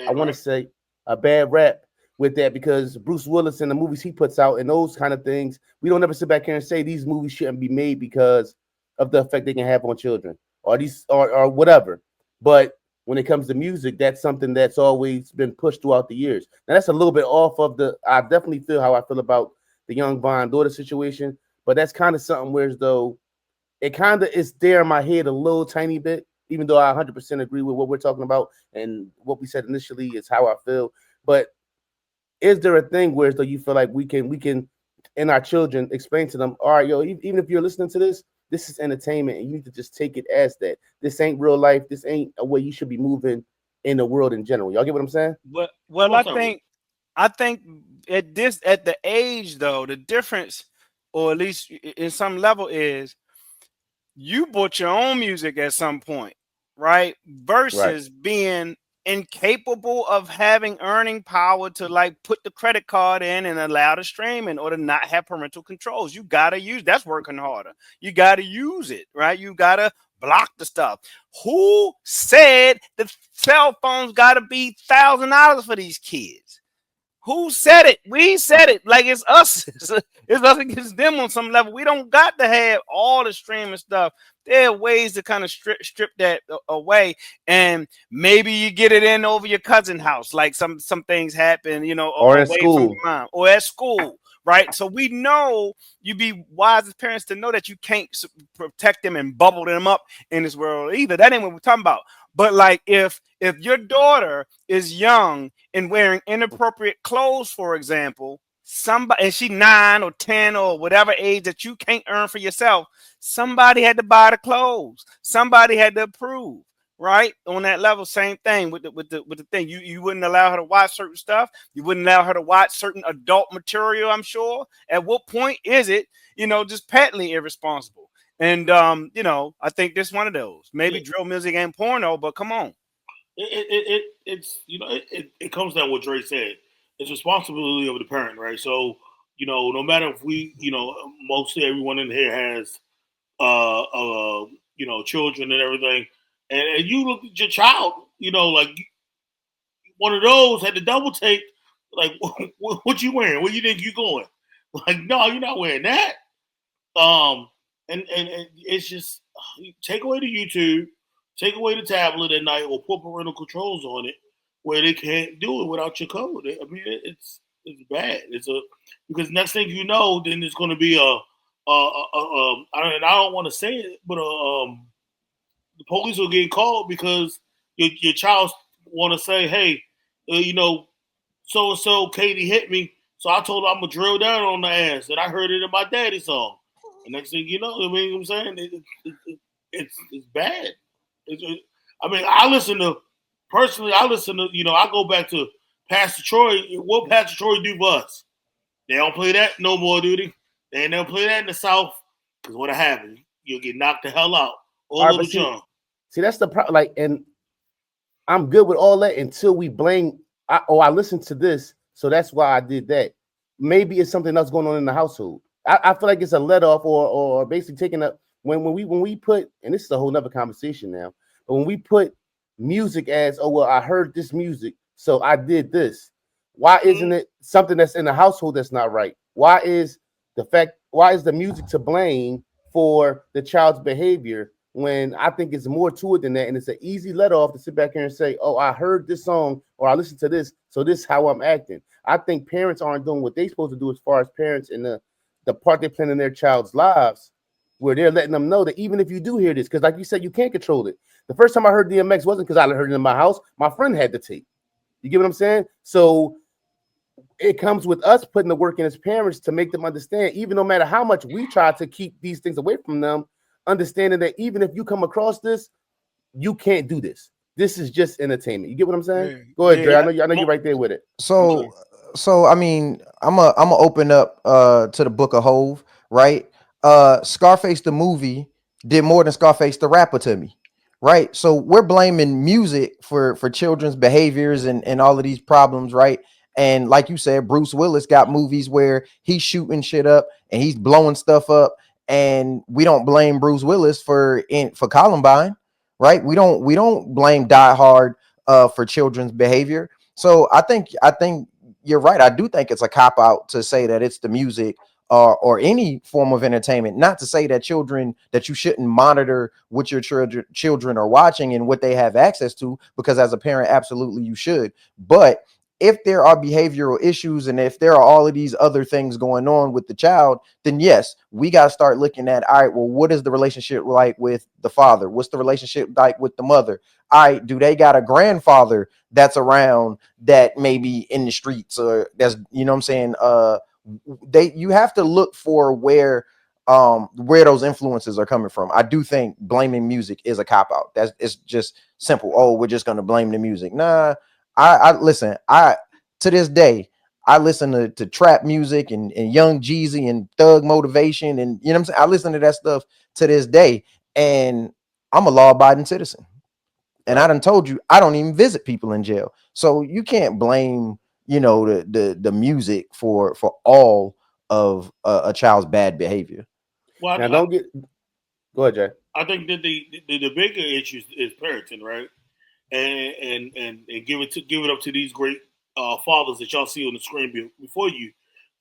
want to say a bad rap with that, because Bruce Willis and the movies he puts out and those kind of things, we don't ever sit back here and say these movies shouldn't be made because of the effect they can have on children or these or whatever. But when it comes to music, that's something that's always been pushed throughout the years. Now that's a little bit off of I definitely feel how I feel about the young Von daughter situation, but that's kind of something where as though it kind of is there in my head a little tiny bit, even though I 100% agree with what we're talking about and what we said initially is how I feel. But is there a thing where as though you feel like we can in our children explain to them, all right, yo, even if you're listening to this is entertainment, and you need to just take it as that. This ain't real life. This ain't a way you should be moving in the world in general. Y'all get what I'm saying? Well, I think at the age though, the difference, or at least in some level, is you bought your own music at some point, right? Versus being incapable of having earning power to like put the credit card in and allow the streaming or to not have parental controls. You gotta use that's working harder. You gotta use it, right? You gotta block the stuff. Who said the cell phones gotta be $1,000 for these kids? Who said it? We said it. Like it's us. It's us against them on some level. We don't got to have all the streaming stuff. There are ways to kind of strip that away, and maybe you get it in over your cousin house. Like some things happen, you know, Or at away from school. your mom or at school, right? So we know you be wise as parents to know that you can't protect them and bubble them up in this world either. That ain't what we're talking about. But like if your daughter is young and wearing inappropriate clothes, for example, somebody and she 9 or 10 or whatever age that you can't earn for yourself, somebody had to buy the clothes. Somebody had to approve, right? On that level, same thing with the thing. You wouldn't allow her to watch certain stuff. You wouldn't allow her to watch certain adult material, I'm sure. At what point is it, just patently irresponsible? And I think this one of those. Maybe drill music ain't porno, but come on. It comes down to what Dre said. It's responsibility of the parent, right? So, no matter if we, mostly everyone in here has, children and everything, and you look at your child, like one of those had the double take, like, what you wearing? Where you think you going? Like, no, you're not wearing that. And it's just take away the YouTube, take away the tablet at night, or put parental controls on it where they can't do it without your code. I mean, it's bad. Because next thing you know, then it's going to be I don't want to say it, but the police will get called because your child want to say, hey, so and so Katie hit me, so I told her I'm gonna drill down on the ass, and I heard it in my daddy's song. And next thing you know, I mean, what I'm saying it's bad. I listen to I go back to Pastor Troy. What Pastor Troy do for us? They don't play that no more, do they? They ain't never play that in the South because what happened? You'll get knocked the hell out. All little John. See, that's the problem. Like, and I'm good with all that until we blame. I listened to this, so that's why I did that. Maybe it's something else going on in the household. I feel like it's a let off or basically taking up when we put, and this is a whole nother conversation now, but when we put music as, oh well, I heard this music, so I did this. Why isn't it something that's in the household that's not right? Why is the music to blame for the child's behavior when I think it's more to it than that? And it's an easy let off to sit back here and say, oh, I heard this song or I listened to this, so this is how I'm acting. I think parents aren't doing what they're supposed to do as far as parents in the part they play in their child's lives, where they're letting them know that even if you do hear this, because like you said, you can't control it. The first time I heard DMX wasn't because I heard it in my house. My friend had the tape. You get what I'm saying? So it comes with us putting the work in as parents to make them understand, even no matter how much we try to keep these things away from them, understanding that even if you come across this, you can't do this. This is just entertainment. You get what I'm saying? Yeah. Go ahead, Dre. I know you're right there with it. So I mean, I'm a open up to the book of Hove, right? Scarface the movie did more than Scarface the rapper to me, right? So we're blaming music for children's behaviors and all of these problems, right? And like you said, Bruce Willis got movies where he's shooting shit up and he's blowing stuff up, and we don't blame Bruce Willis for Columbine, right? We don't blame Die Hard for children's behavior. So I think you're right. I do think it's a cop out to say that it's the music or any form of entertainment. Not to say that you shouldn't monitor what your children are watching and what they have access to, because as a parent, absolutely you should. But if there are behavioral issues and if there are all of these other things going on with the child, then yes, we got to start looking at, all right, well, what is the relationship like with the father? What's the relationship like with the mother? All right, do they got a grandfather that's around that maybe in the streets, or that's, you know what I'm saying? You have to look for where those influences are coming from. I do think blaming music is a cop out. It's just simple. Oh, we're just going to blame the music. Nah, I listen. To this day, I listen to trap music and Young Jeezy and Thug Motivation, and you know what I'm saying. I listen to that stuff to this day, and I'm a law-abiding citizen. And I done told you I don't even visit people in jail. So you can't blame, the music for all of a child's bad behavior. Well, Now don't get. Go ahead, Jay. I think that the bigger issue is parenting, right? And give it up to these great fathers that y'all see on the screen before you,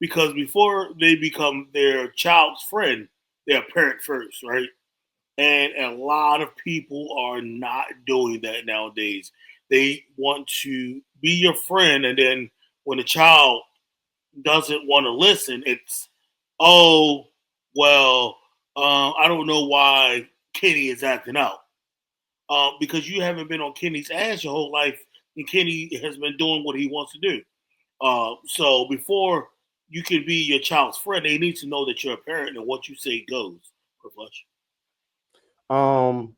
because before they become their child's friend, they're a parent first, right? And a lot of people are not doing that nowadays. They want to be your friend, and then when the child doesn't want to listen, it's, oh, well, I don't know why Kenny is acting out. Because you haven't been on Kenny's ass your whole life, and Kenny has been doing what he wants to do. So before you can be your child's friend, they need to know that you're a parent and what you say goes. Flush. Don't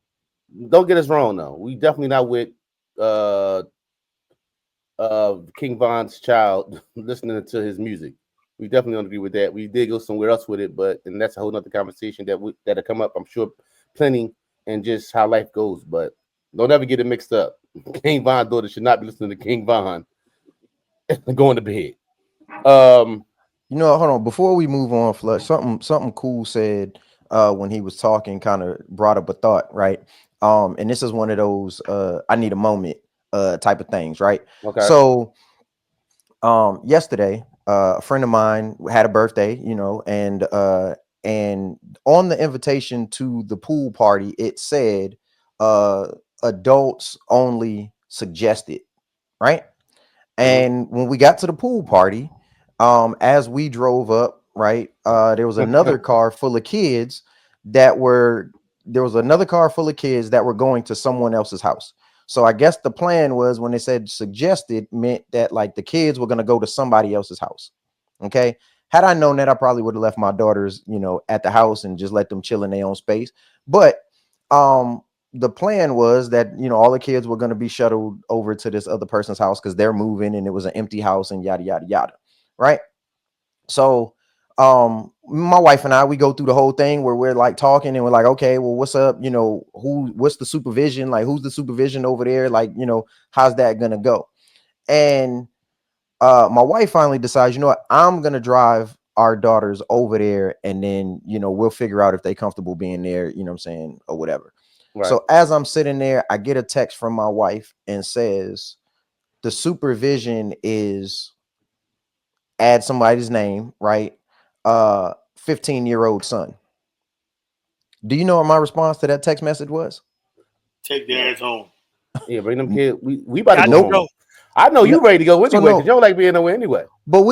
get us wrong though. We definitely not with uh King Von's child listening to his music. We definitely don't agree with that. We did go somewhere else with it, and that's a whole nother conversation that'll come up, I'm sure, plenty, and just how life goes. But don't ever get it mixed up. King Von's daughter should not be listening to King Von going to bed. Hold on. Before we move on, Flush, something cool said when he was talking, kind of brought up a thought, right? And this is one of those I need a moment type of things, right? Okay. So yesterday, a friend of mine had a birthday, and on the invitation to the pool party, it said adults only suggested, right? And when we got to the pool party, as we drove up, right, there was another car full of kids that were going to someone else's house. So I guess the plan was, when they said suggested, meant that like the kids were going to go to somebody else's house. Okay. Had I known that, I probably would have left my daughters, at the house and just let them chill in their own space. But the plan was that, all the kids were going to be shuttled over to this other person's house because they're moving and it was an empty house and yada, yada, yada. Right. So my wife and I, we go through the whole thing where we're like talking and we're like, okay, well, what's up? What's the supervision? Like, who's the supervision over there? Like, how's that gonna go? And my wife finally decides, I'm gonna drive our daughters over there, and then we'll figure out if they're comfortable being there, what I'm saying, or whatever. Right. So as I'm sitting there, I get a text from my wife and says the supervision is, add somebody's name, right? 15-year-old son. Do you know what my response to that text message was? Take their ass home. Yeah, bring them kids. We about to go home. I know you ready to go anyway, because you don't like being nowhere anyway. But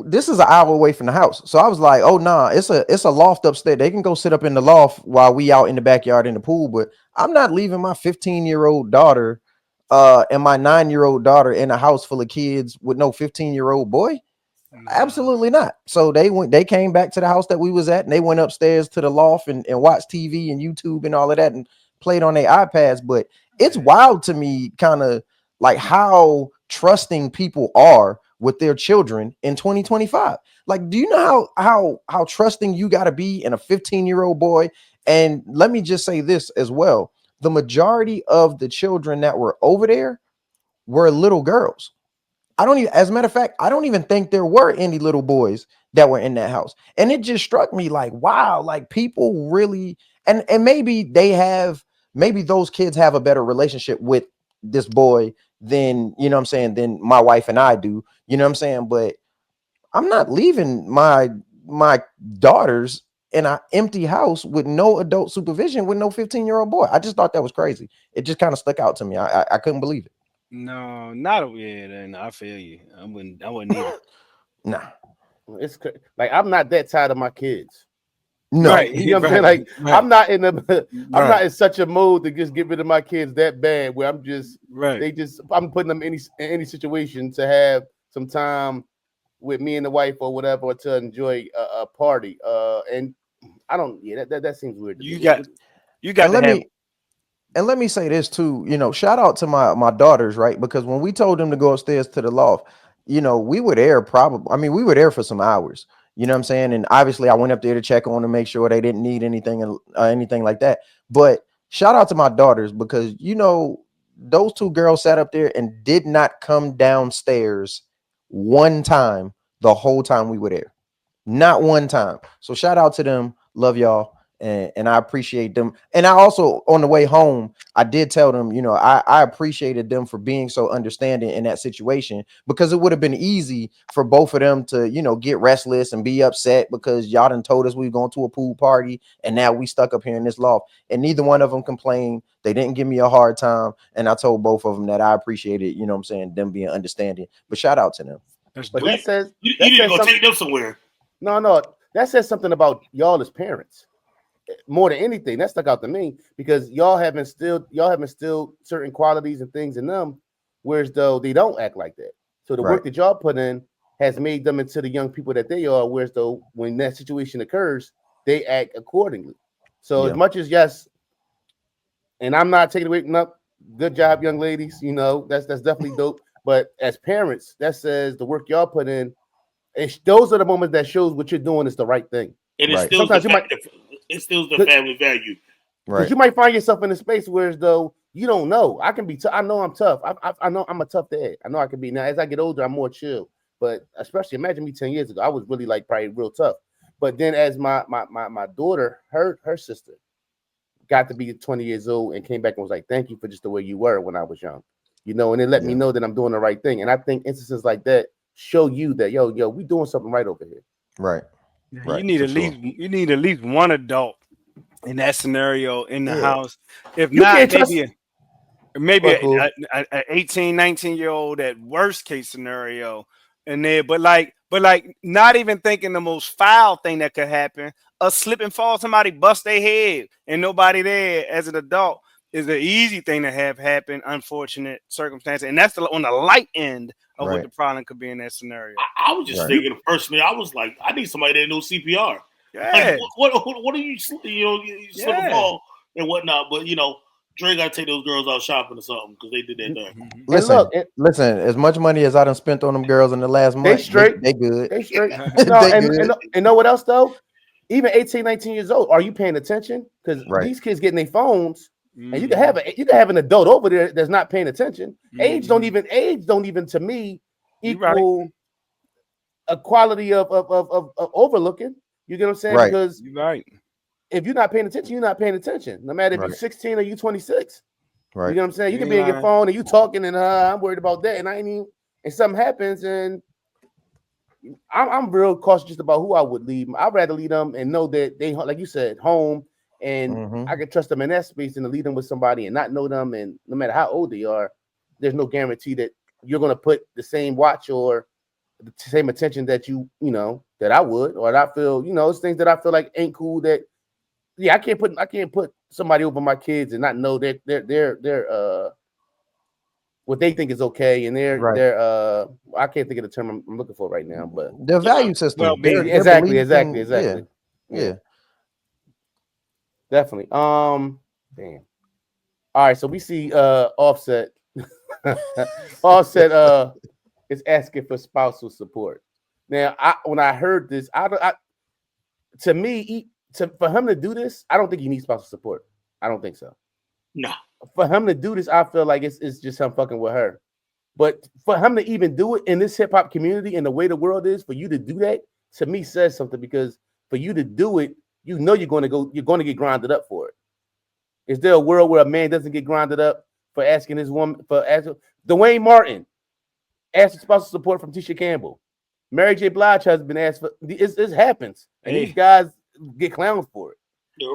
this is an hour away from the house. So I was like, oh nah, it's a loft upstairs. They can go sit up in the loft while we out in the backyard in the pool. But I'm not leaving my 15-year-old daughter and my 9-year-old daughter in a house full of kids with no 15-year-old boy. Absolutely not. So they came back to the house that we was at, and they went upstairs to the loft and watched TV and YouTube and all of that and played on their iPads. But it's wild to me, kind of like how trusting people are with their children in 2025. Like, do you know how trusting you got to be in a 15-year-old boy? And let me just say this as well. The majority of the children that were over there were little girls. As a matter of fact, I don't even think there were any little boys that were in that house. And it just struck me like, wow, like people really, and maybe those kids have a better relationship with this boy than, than my wife and I do, but I'm not leaving my daughters in an empty house with no adult supervision with no 15-year-old boy. I just thought that was crazy. It just kind of stuck out to me. I couldn't believe it. No, not yeah. Then I feel you. I wouldn't either. Nah, it's like I'm not that tired of my kids. No, right. You know what I'm saying? Like I'm not in not in such a mode to just get rid of my kids that bad where I'm just I'm putting them in any situation to have some time with me and the wife or whatever, or to enjoy a party. And I don't. Yeah, that seems weird to me. You got to have. And let me say this too, shout out to my daughters, right? Because when we told them to go upstairs to the loft, we were there we were there for some hours, you know what I'm saying? And obviously I went up there to check on them, make sure they didn't need anything like that. But shout out to my daughters, because those two girls sat up there and did not come downstairs one time the whole time we were there. Not one time. So shout out to them. Love y'all. And I appreciate them. And I also, on the way home, I did tell them, I appreciated them for being so understanding in that situation, because it would have been easy for both of them to, get restless and be upset because y'all done told us we were going to a pool party and now we stuck up here in this loft. And neither one of them complained. They didn't give me a hard time. And I told both of them that I appreciated, them being understanding. But shout out to them. But that says you need to go take them somewhere. No, that says something about y'all as parents. More than anything, that stuck out to me, because y'all have instilled certain qualities and things in them, whereas though they don't act like that. So the work that y'all put in has made them into the young people that they are, whereas though when that situation occurs, they act accordingly. So as much as yes, and I'm not taking away, no, good job, young ladies. That's definitely dope. But as parents, that says the work y'all put in, those are the moments that shows what you're doing is the right thing. And it still the family value. Because you might find yourself in a space where as though you don't know. I can be. I know I'm tough. I know I'm a tough dad. I know I can be. Now as I get older, I'm more chill. But especially imagine me 10 years ago, I was really like probably real tough. But then as my daughter, her sister, got to be 20 years old and came back and was like, "Thank you for just the way you were when I was young," and it let me know that I'm doing the right thing. And I think instances like that show you that yo, we doing something right over here. Right. Yeah, right. You need at least one adult in that scenario in the house. If you not, maybe cool. a 18, 19-year-old at worst case scenario. And there, but not even thinking the most foul thing that could happen, a slip and fall, somebody bust their head and nobody there as an adult, is an easy thing to have happen. Unfortunate circumstance, and that's on the light end of what the problem could be in that scenario. I was just thinking personally. I was like, I need somebody that knows CPR. Yeah. Like, what are you slip and fall and whatnot? But Dre got to take those girls out shopping or something because they did that there. Listen. As much money as I done spent on them girls in the last month, they straight. They good. They straight. No, and know what else though? Even 18, 19 years old, are you paying attention? Because these kids getting their phones, and you can have an adult over there that's not paying attention. Age don't even to me equal a quality of overlooking. You get what I'm saying? Right. Because if you're not paying attention, you're not paying attention. No matter if you're 16 or you're 26. Right. You know what I'm saying? You can be on your phone and you talking and I'm worried about that, and I ain't even, and something happens and I'm real cautious about who I would leave. I'd rather leave them and know that they, like you said, home, and I can trust them in that space than to leave them with somebody and not know them. And no matter how old they are, there's no guarantee that you're going to put the same watch or the same attention that that I would, or that I feel, it's things that I feel like ain't cool. That I can't put somebody over my kids and not know that they're what they think is okay, and they're I can't think of the term I'm looking for right now, but their value system. Well, exactly. Yeah. Definitely. Damn. All right, so we see Offset. Offset is asking for spousal support. Now, when I heard this, for him to do this, I don't think he needs spousal support. I don't think so. No. For him to do this, I feel like it's just him fucking with her. But for him to even do it in this hip hop community and the way the world is, for you to do that, to me says something, because for you to do it, you're going to get grinded up for it. Is there a world where a man doesn't get grinded up for asking his woman Dwayne Martin asked for spousal support from Tisha Campbell. Mary J. Blige has been asked for. This happens, and these guys get clowned for it.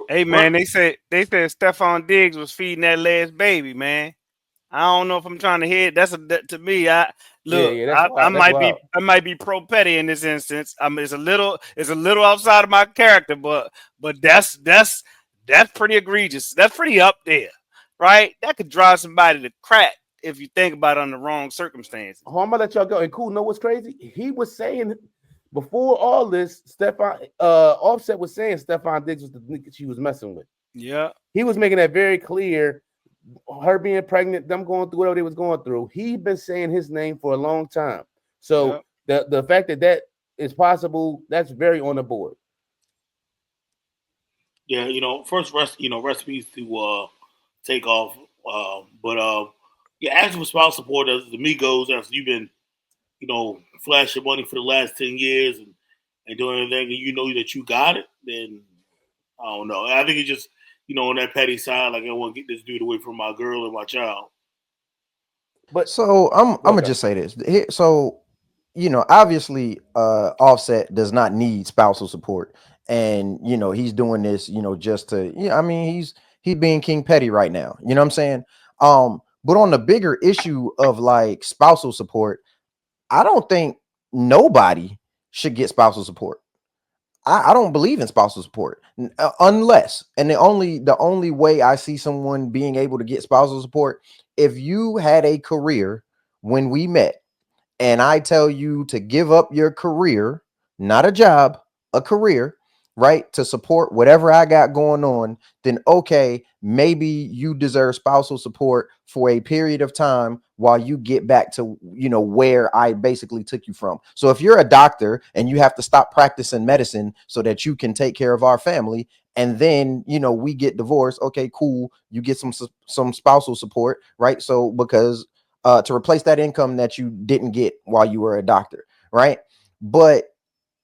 Hey man, they said Stefon Diggs was feeding that last baby, man. I don't know if I'm trying to hear it. To me, I might be pro petty in this instance. I mean, it's a little outside of my character, but that's pretty egregious. That's pretty up there, right? That could drive somebody to crack if you think about it under the wrong circumstances. Oh, I'm gonna let y'all go. And cool, know what's crazy? He was saying before all this, Offset was saying Stefon Diggs was the nigga she was messing with. Yeah, he was making that very clear. Her being pregnant, them going through whatever they was going through. He'd been saying his name for a long time. So the fact that is possible, that's very on the board. Yeah, first recipes to take off. But yeah, asking for spouse support as the Migos after you've been, flashing money for the last 10 years and doing everything, and you know that you got it, then I don't know. I think it's just on that petty side, like I want to get this dude away from my girl and my child. But So I'm gonna just say this. So obviously, Offset does not need spousal support, and he's doing this, just to, I mean, he's being King Petty right now. You know what I'm saying? But on the bigger issue of like spousal support, I don't think nobody should get spousal support. I don't believe in spousal support unless, and the only way I see someone being able to get spousal support, if you had a career when we met and I tell you to give up your career, not a job, a career, right, to support whatever I got going on, then okay, maybe you deserve spousal support for a period of time while you get back to, where I basically took you from. So if you're a doctor and you have to stop practicing medicine so that you can take care of our family, and then we get divorced, okay, cool, you get some spousal support, right? So because to replace that income that you didn't get while you were a doctor, right? But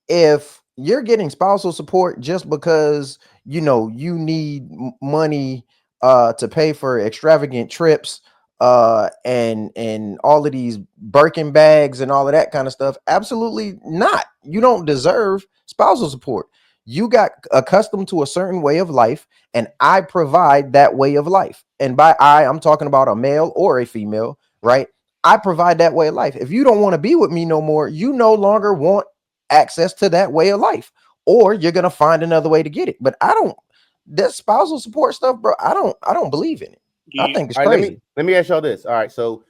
if you're getting spousal support just because you need money to pay for extravagant trips and all of these Birkin bags and all of that kind of stuff, absolutely not. You don't deserve spousal support. You got accustomed to a certain way of life, and I provide that way of life. And by I'm talking about a male or a female, right? I provide that way of life. If you don't want to be with me no more, you no longer want access to that way of life, or you're gonna find another way to get it. But I don't, that spousal support stuff, bro, I don't believe in it. I think it's all right, crazy. let me ask y'all this. All right, so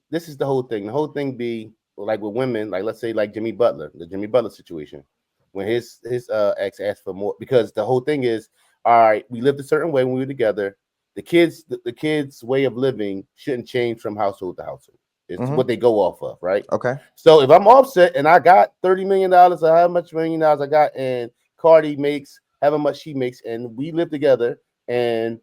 this is the whole thing. The whole thing be like with women, like let's say like Jimmy Butler, the Jimmy Butler situation, when his ex asked for more, because the whole thing is, all right, we lived a certain way when we were together. The kids' way of living shouldn't change from household to household. It's what they go off of, right? Okay. So if I'm Offset and I got $30 million, or how much million dollars I got, and Cardi makes however much she makes, and we live together, and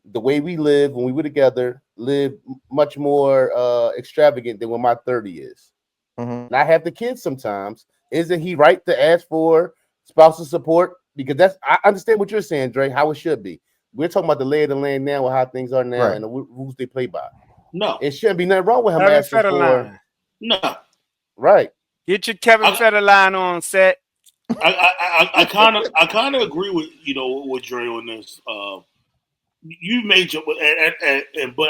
the way we live when we were together live much more extravagant than what my 30 is. And I have the kids sometimes. Isn't he right to ask for spousal support? Because I understand what you're saying, Dre, how it should be. We're talking about the lay of the land now, or how things are now, Right. and the rules they play by. No, It shouldn't be nothing wrong with him Kevin asking for. Federline. no. Right. Get your Kevin Federline on set. I kind of agree with Dre on this. You made your but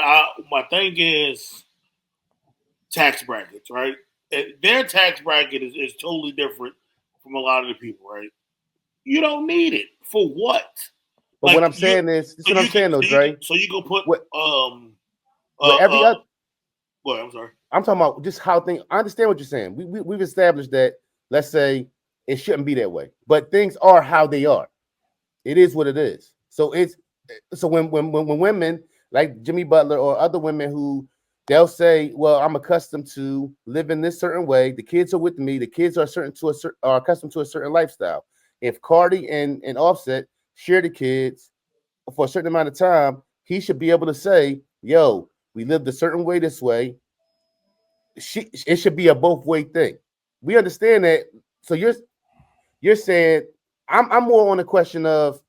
my thing is tax brackets, right? Their tax bracket is totally different from a lot of the people, right? You don't need it for what? But Like what I'm saying is, this is what I'm saying though, Dre. So you can put With every other, Boy, I'm sorry. I'm talking about just how things. I understand what you're saying. We've established that. Let's say it shouldn't be that way, but things are how they are. It is what it is. So when women like Jimmy Butler or other women who they'll say, "Well, I'm accustomed to living this certain way. The kids are with me. The kids are are accustomed to a certain lifestyle." If Cardi and Offset share the kids for a certain amount of time, he should be able to say, "Yo, we lived a certain way this way." It should be a both way thing. We understand that. So you're saying I'm more on the question of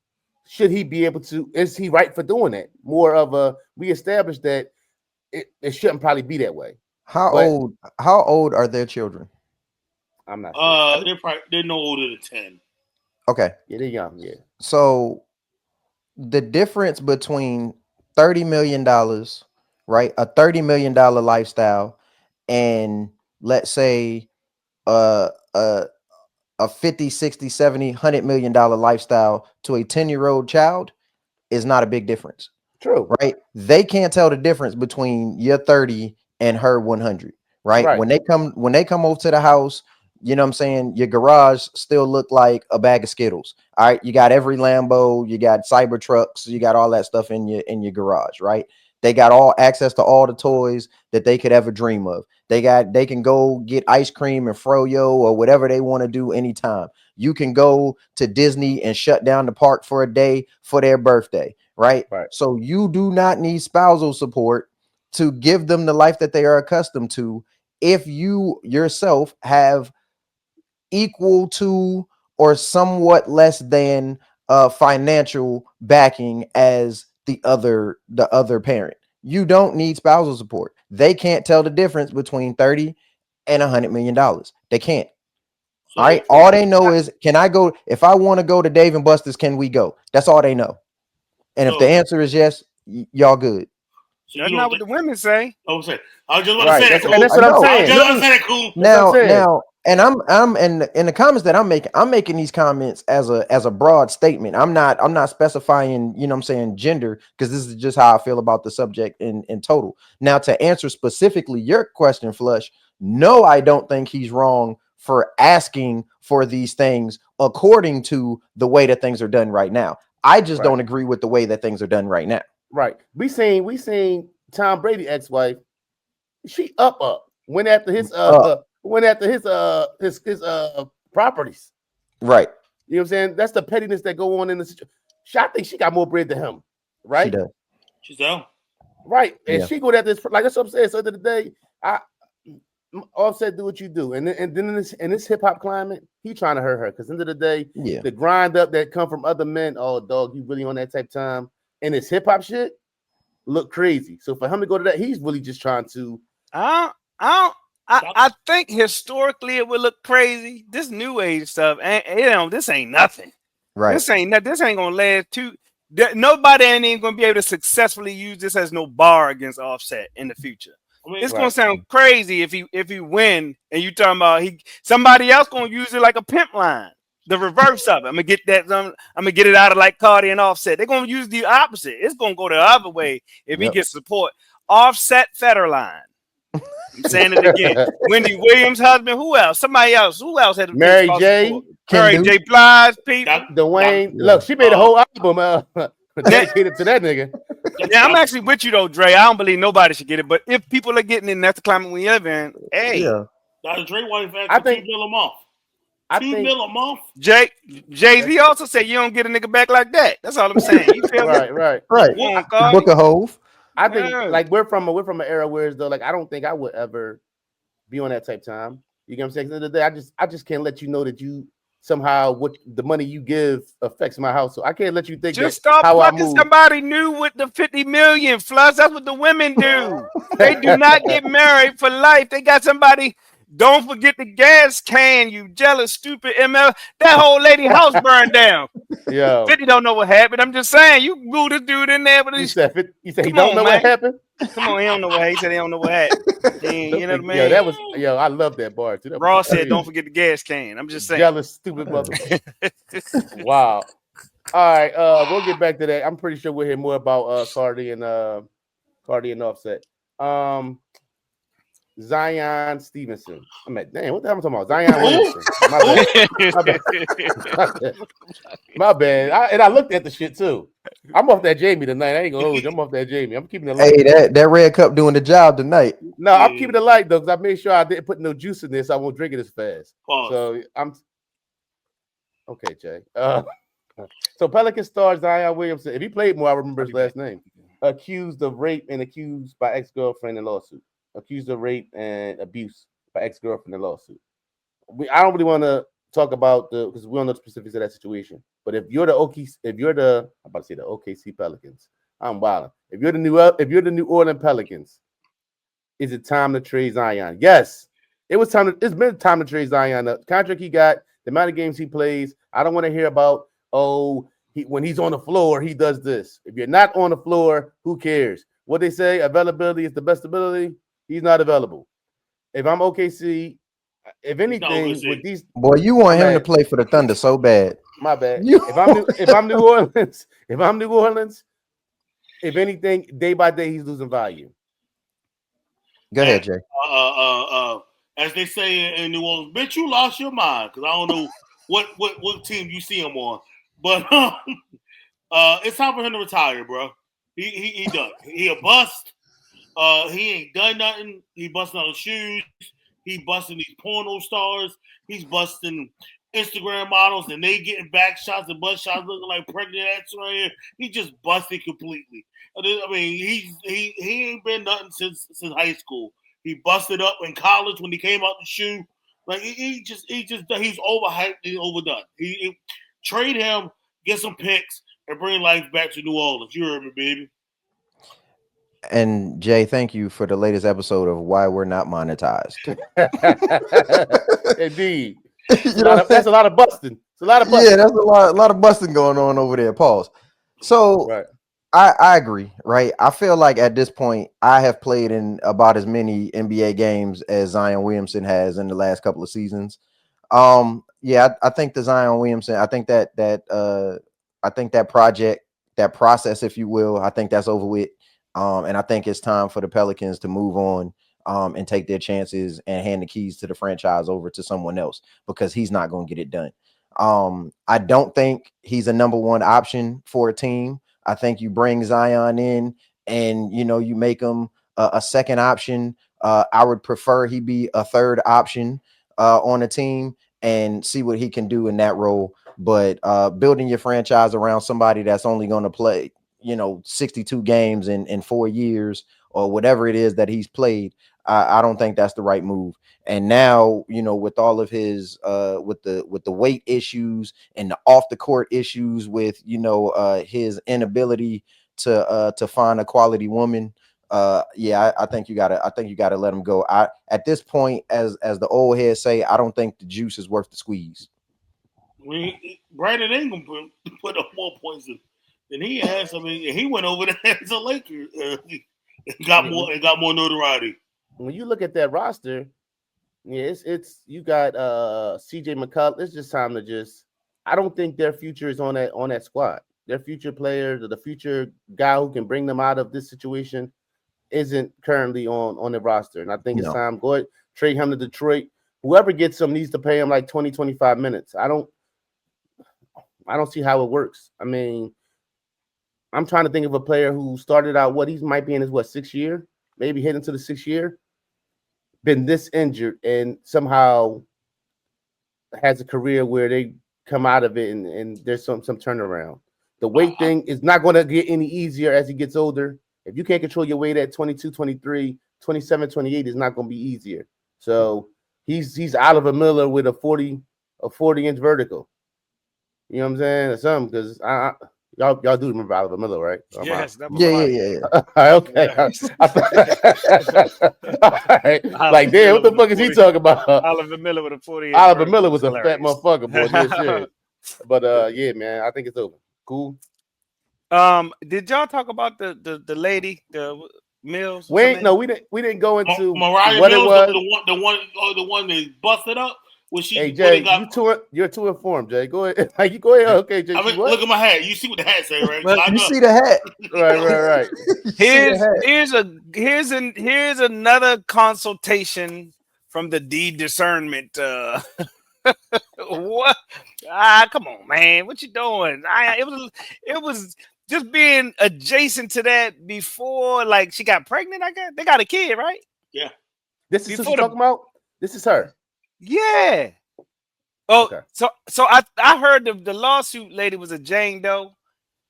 should he be able to? Is he right for doing that? More of a we established that it shouldn't probably be that way. How But old are their children? I'm not sure. They're no older than 10. Okay. Yeah, they're young. Yeah. So the difference between $30 million, right? A $30 million lifestyle, and let's say uh uh a 50, 60, 70, $100 million lifestyle to a 10-year-old child is not a big difference. True. Right? They can't tell the difference between your 30 and her 100, right? Right. When they come over to the house, you know what I'm saying? Your garage still look like a bag of Skittles. All right, you got every Lambo, you got cyber trucks, you got all that stuff in your garage, right? They got all access to all the toys that they could ever dream of. They can go get ice cream and froyo or whatever they want to do anytime. You can go to Disney and shut down the park for a day for their birthday. right? Right. So you do not need spousal support to give them the life that they are accustomed to if you yourself have equal to or somewhat less than financial backing as the other parent. You don't need spousal support. They can't tell the difference between 30 and $100 million. They can't. All So right. All they know is, can I go? If I want to go to Dave and Buster's, can we go? That's all they know. And if the so answer is yes, y'all good. so you That's don't not what think the women say. I was saying I was just about to Right. say that That's, cool. and that's I what I'm know. I was saying. just about to say that cool. That's what I'm saying. Now, and I'm in the comments that I'm making these comments as a broad statement. I'm not specifying, you know what I'm saying, gender, because this is just how I feel about the subject in total. Now, to answer specifically your question, Flush, no, I don't think he's wrong for asking for these things according to the way that things are done right now. I just Right. don't agree with the way that things are done right now. Right. We seen Tom Brady ex-wife. She went after his properties. Right. You know what I'm saying? That's the pettiness that go on in the situation. I think she got more bread than him. Right. She does. She's down. Right. And Yeah. she go at this like that's what I'm saying. So at the end of the day, Offset, do what you do, and then in this hip hop climate, he trying to hurt her because end of the day, Yeah. the grind up that come from other men. Oh, dog, you really on that type of time, and this hip hop shit look crazy. So for him to go to that, he's really just trying to. I think historically it would look crazy. This new age stuff, and this ain't nothing. Right. This ain't gonna last too. Nobody ain't even gonna be able to successfully use this as no bar against Offset in the future. I mean, It's gonna sound crazy if he win and you talking about somebody else gonna use it like a pimp line. The reverse of it. I'm gonna get that. I'm gonna get it out of like Cardi and Offset. They're gonna use the opposite. It's gonna go the other way if he gets support. Offset Federline. I'm saying it again. Wendy Williams' husband. Who else? Somebody else. Who else had Mary J. support? Mary Kendu. J. Blige people. Dwayne, Yeah. look, she made a whole album dedicated to that nigga. Yeah, I'm actually with you though, Dre. I don't believe nobody should get it, but if people are getting it, and that's the climate we live in. Hey, Yeah. Now Dre wife I actually think- $2 million a month. I $2 think million a month. Jay-Z also said you don't get a nigga back like that. That's all I'm saying. You feel me? right. Right. Come on, The Cardi. Book of Hove. I think Yeah. like we're from an era where it's though like I don't think I would ever be on that type of time. You get what I'm saying? 'Cause at the end of the day, I just can't let you know that you somehow what the money you give affects my house. So I can't let you think Just that stop how I fucking move. somebody new with the 50 million flush. That's what the women do. They do not get married for life. They got somebody. Don't forget the gas can, you jealous, stupid ML. That whole lady house burned down. Yo, 50 don't know what happened. I'm just saying, you blew this dude in there with he these. said he Come don't on, know man. what happened. Come on, he don't know what happened. He said he don't know what happened. You know what I mean? Yo, that was I love that bar too. That was Ross said, crazy. don't forget the gas can. I'm just saying. Jealous, stupid mother. Wow. All right, we'll get back to that. I'm pretty sure we'll hear more about Cardi and Offset. Zion Stevenson. I'm at damn. What the hell am I talking about? Zion Williamson. My bad. I looked at the shit too. I'm off that Jamie tonight. I ain't gonna hold you. I'm off that Jamie. I'm keeping it light. Hey, that red cup doing the job tonight. No, I'm keeping it light though, because I made sure I didn't put no juice in this. So I won't drink it as fast. Pause. So I'm okay, Jay. So Pelican star Zion Williamson, if he played more, I remember his last name. Accused of rape and accused by ex-girlfriend in lawsuit. Accused of rape and abuse by ex-girlfriend in lawsuit. I don't really want to talk about because we don't know the specifics of that situation. But if you're the I'm about to say the OKC Pelicans, I'm wilding. If you're the New Orleans Pelicans, is it time to trade Zion? Yes, it's been time to trade Zion. The contract he got, the amount of games he plays. I don't want to hear about when he's on the floor, he does this. If you're not on the floor, who cares? What they say, availability is the best ability. He's not available. If I'm OKC, if anything, with these boy, you want him to play for the Thunder so bad. My bad. If I'm New Orleans, if anything, day by day he's losing value. Go ahead, Jay. As they say in New Orleans, bitch, you lost your mind because I don't know what team you see him on, but it's time for him to retire, bro. He done. He a bust. He ain't done nothing. He busting out his shoes. He busting these porno stars. He's busting Instagram models and they getting back shots and butt shots looking like pregnant ass right here. He just busted completely. I mean, he ain't been nothing since high school. He busted up in college when he came out the shoe. Like he's overhyped and overdone. He trade him, get some picks, and bring life back to New Orleans. You heard me, baby. And Jay, thank you for the latest episode of Why We're Not Monetized. Indeed. That's a lot of busting. It's a lot of busting. Yeah, that's a lot of busting going on over there. Pause. So right. I agree, right? I feel like at this point, I have played in about as many NBA games as Zion Williamson has in the last couple of seasons. Yeah, I think the Zion Williamson, I think that project, that process, if you will, I think that's over with. And I think it's time for the Pelicans to move on and take their chances and hand the keys to the franchise over to someone else because he's not going to get it done. I don't think he's a number one option for a team. I think you bring Zion in and, you make him a second option. I would prefer he be a third option on a team and see what he can do in that role. But building your franchise around somebody that's only going to play, 62 games in 4 years or whatever it is that he's played, I don't think that's the right move. And now, with all of his with the weight issues and the off the court issues with, his inability to find a quality woman. I think you gotta let him go. At this point, as the old heads say, I don't think the juice is worth the squeeze. Brandon Ingram put up more points than he has. I mean, he went over there as a Laker. Got more notoriety. When you look at that roster, yeah, it's you got CJ McCollum. It's just time to I don't think their future is on that squad. Their future players or the future guy who can bring them out of this situation isn't currently on the roster. And I think it's time. Go ahead, trade him to Detroit. Whoever gets him needs to pay him like 20, 25 minutes. I don't see how it works. I mean, I'm trying to think of a player who started out he might be in his 6th year, maybe heading to the 6th year, been this injured and somehow has a career where they come out of it and there's some turnaround. The weight thing is not going to get any easier as he gets older. If you can't control your weight at 22, 23, 27, 28, it's not going to be easier. So he's Oliver Miller with a 40-inch vertical. You know what I'm saying? Or something, because y'all do remember Oliver Miller, right? Yes. Yeah. Okay. All right. Like, damn, what the fuck is he talking about? Oliver Miller with a 40. Oliver Miller was a fat motherfucker, boy. Shit. But yeah, man, I think it's over. Cool. Did y'all talk about the lady, the Mills? We didn't go into Mariah what Mills, it was. The one that busted up. Hey Jay, you're too informed, Jay. Go ahead. You go ahead. Okay, Jay. I mean, look at my hat. You see what the hat say, right? You see the hat. Right. Here's another consultation from the discernment. What? Come on, man. What you doing? It was just being adjacent to that before, like she got pregnant. They got a kid, right? Yeah. This is what you're talking about. This is her. Yeah. Oh, okay. So I heard the lawsuit lady was a Jane Doe,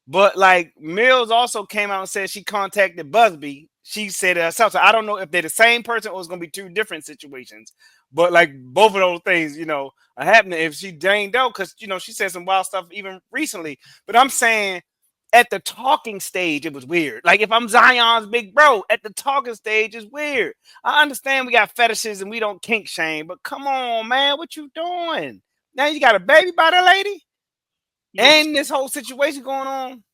but like Mills also came out and said she contacted Busby. She said it herself. So I don't know if they're the same person or it's going to be two different situations. But like both of those things, are happening if she Jane Doe, because she said some wild stuff even recently. But I'm saying at the talking stage, it was weird. Like if I'm Zion's big bro, at the talking stage is weird. I understand we got fetishes and we don't kink shame, but come on, man, what you doing? Now you got a baby by that lady, and this whole situation going on.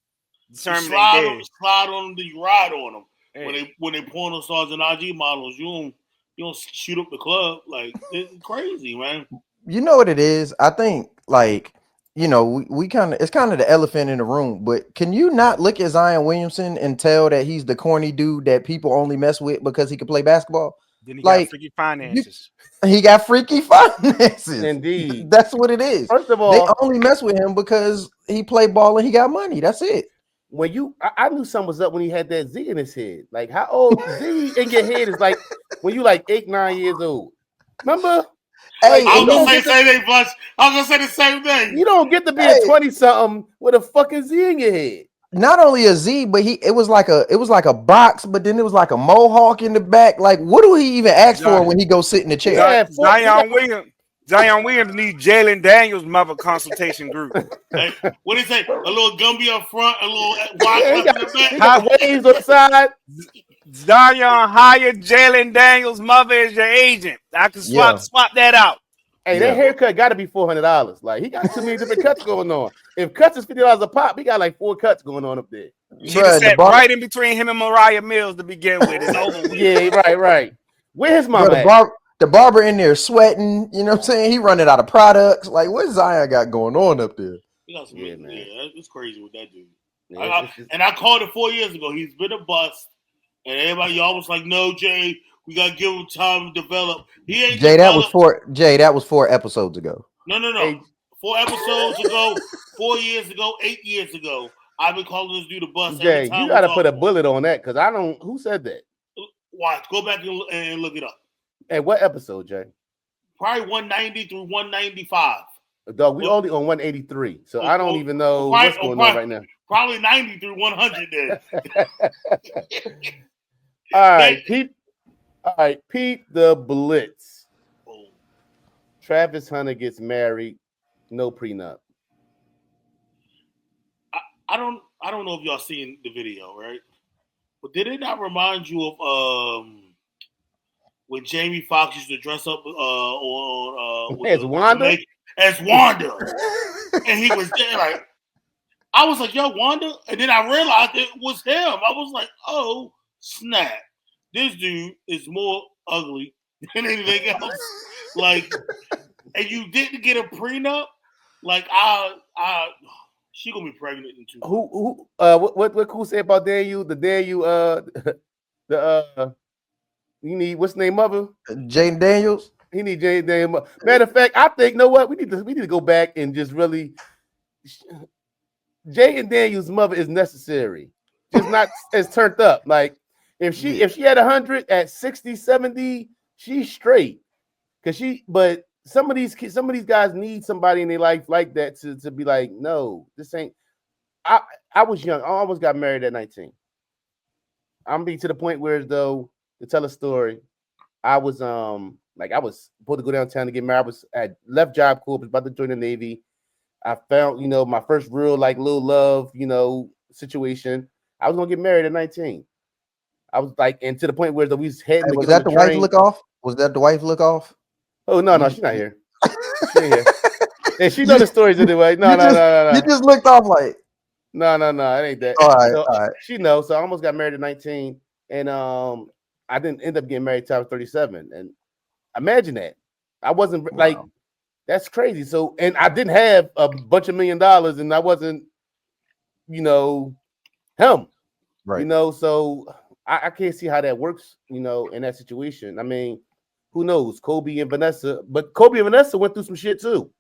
Slide on them, then you ride on them. Hey. When they porno stars and IG models, you don't shoot up the club. Like it's crazy, man. You know what it is? I think like. We kind of, it's kind of the elephant in the room, but can you not look at Zion Williamson and tell that he's the corny dude that people only mess with because he can play basketball? Then he got freaky finances. He got freaky finances. Indeed. That's what it is. First of all, they only mess with him because he played ball and he got money. That's it. When I knew something was up when he had that Z in his head. Like how old Z in your head is like when you like 8, 9 years old. Remember? Hey, I was you gonna don't say get the same thing, Bush. I was gonna say the same thing. You don't get to be a Hey. 20-something with a fucking Z in your head. not only a Z, but it was like a box, but then it was like a mohawk in the back. Like, what do he even ask for when he go sit in the He chair? had Zion Williams. Zion Williams need Jalen Daniels' mother consultation group. Hey, what do you say? A little Gumby up front, a little wide he cup in the back. got waves on the side. Zion hired Jalen Daniels' mother as your agent. I can swap that out. Hey, that haircut got to be $400. Like, he got too many different cuts going on. If cuts is $50 a pop, he got like 4 cuts going on up there. She just sat right in between him and Mariah Mills to begin with. It's over with. Yeah, right. Where his mom at? The barber in there sweating. You know what I'm saying? He running out of products. Like, what Zion got going on up there? He got some, man. It's crazy with that dude. Yeah, I called it 4 years ago. He's been a bust, and everybody y'all was like, "No, Jay, we gotta give him time to develop." He ain't Jay. That was 4 episodes ago. No. Hey. 4 episodes ago, 4 years ago, 8 years ago. I've been calling this dude a bust. Jay, every time you gotta put a bullet on that because I don't. Who said that? Watch. Go back and look it up. Hey, what episode, Jay? Probably 190 through 195. Dog, we only on 183, so I don't even know what's going on right now. Probably 90 through 100 then. All right, Pete the Blitz. Travis Hunter gets married, no prenup. I don't know if y'all seen the video, right? But did it not remind you of when Jamie Foxx used to dress up as Wanda? As Wanda. And he was there like, I was like, yo, Wanda? And then I realized it was him. I was like, oh, snap. This dude is more ugly than anything else. Like, and you didn't get a prenup? Like, she gonna be pregnant in 2 What who said about Daniel? The Daniel you need what's the name of her? Jaden Daniels. He need Jaden Daniels. Matter of fact, I think what we need to go back and just really Jaden Daniels' mother is necessary. Just not as turned up. Like if she had 100 at 60, 70, she's straight. But some of these guys need somebody in their life like that to be like, no, this ain't. I was young. I almost got married at 19. I'm being to the point where, though, to tell a story, I was I was supposed to go downtown to get married. I was at left Job Corps, was about to join the Navy. I found, my first real little love, situation. I was gonna get married at 19. I was like, and to the point where we was heading. Was that the wife look off? Was that the wife look off? Oh no, she's not here. She ain't here. And she know the stories anyway. No. You just looked off like. No, it ain't that. All right, so, all right. She knows. So I almost got married at 19, and I didn't end up getting married till I was 37. And imagine that. I wasn't like, that's crazy. So, and I didn't have a bunch of $1 million, and I wasn't, him. Right. So I can't see how that works, in that situation. I mean, who knows? Kobe and Vanessa went through some shit too.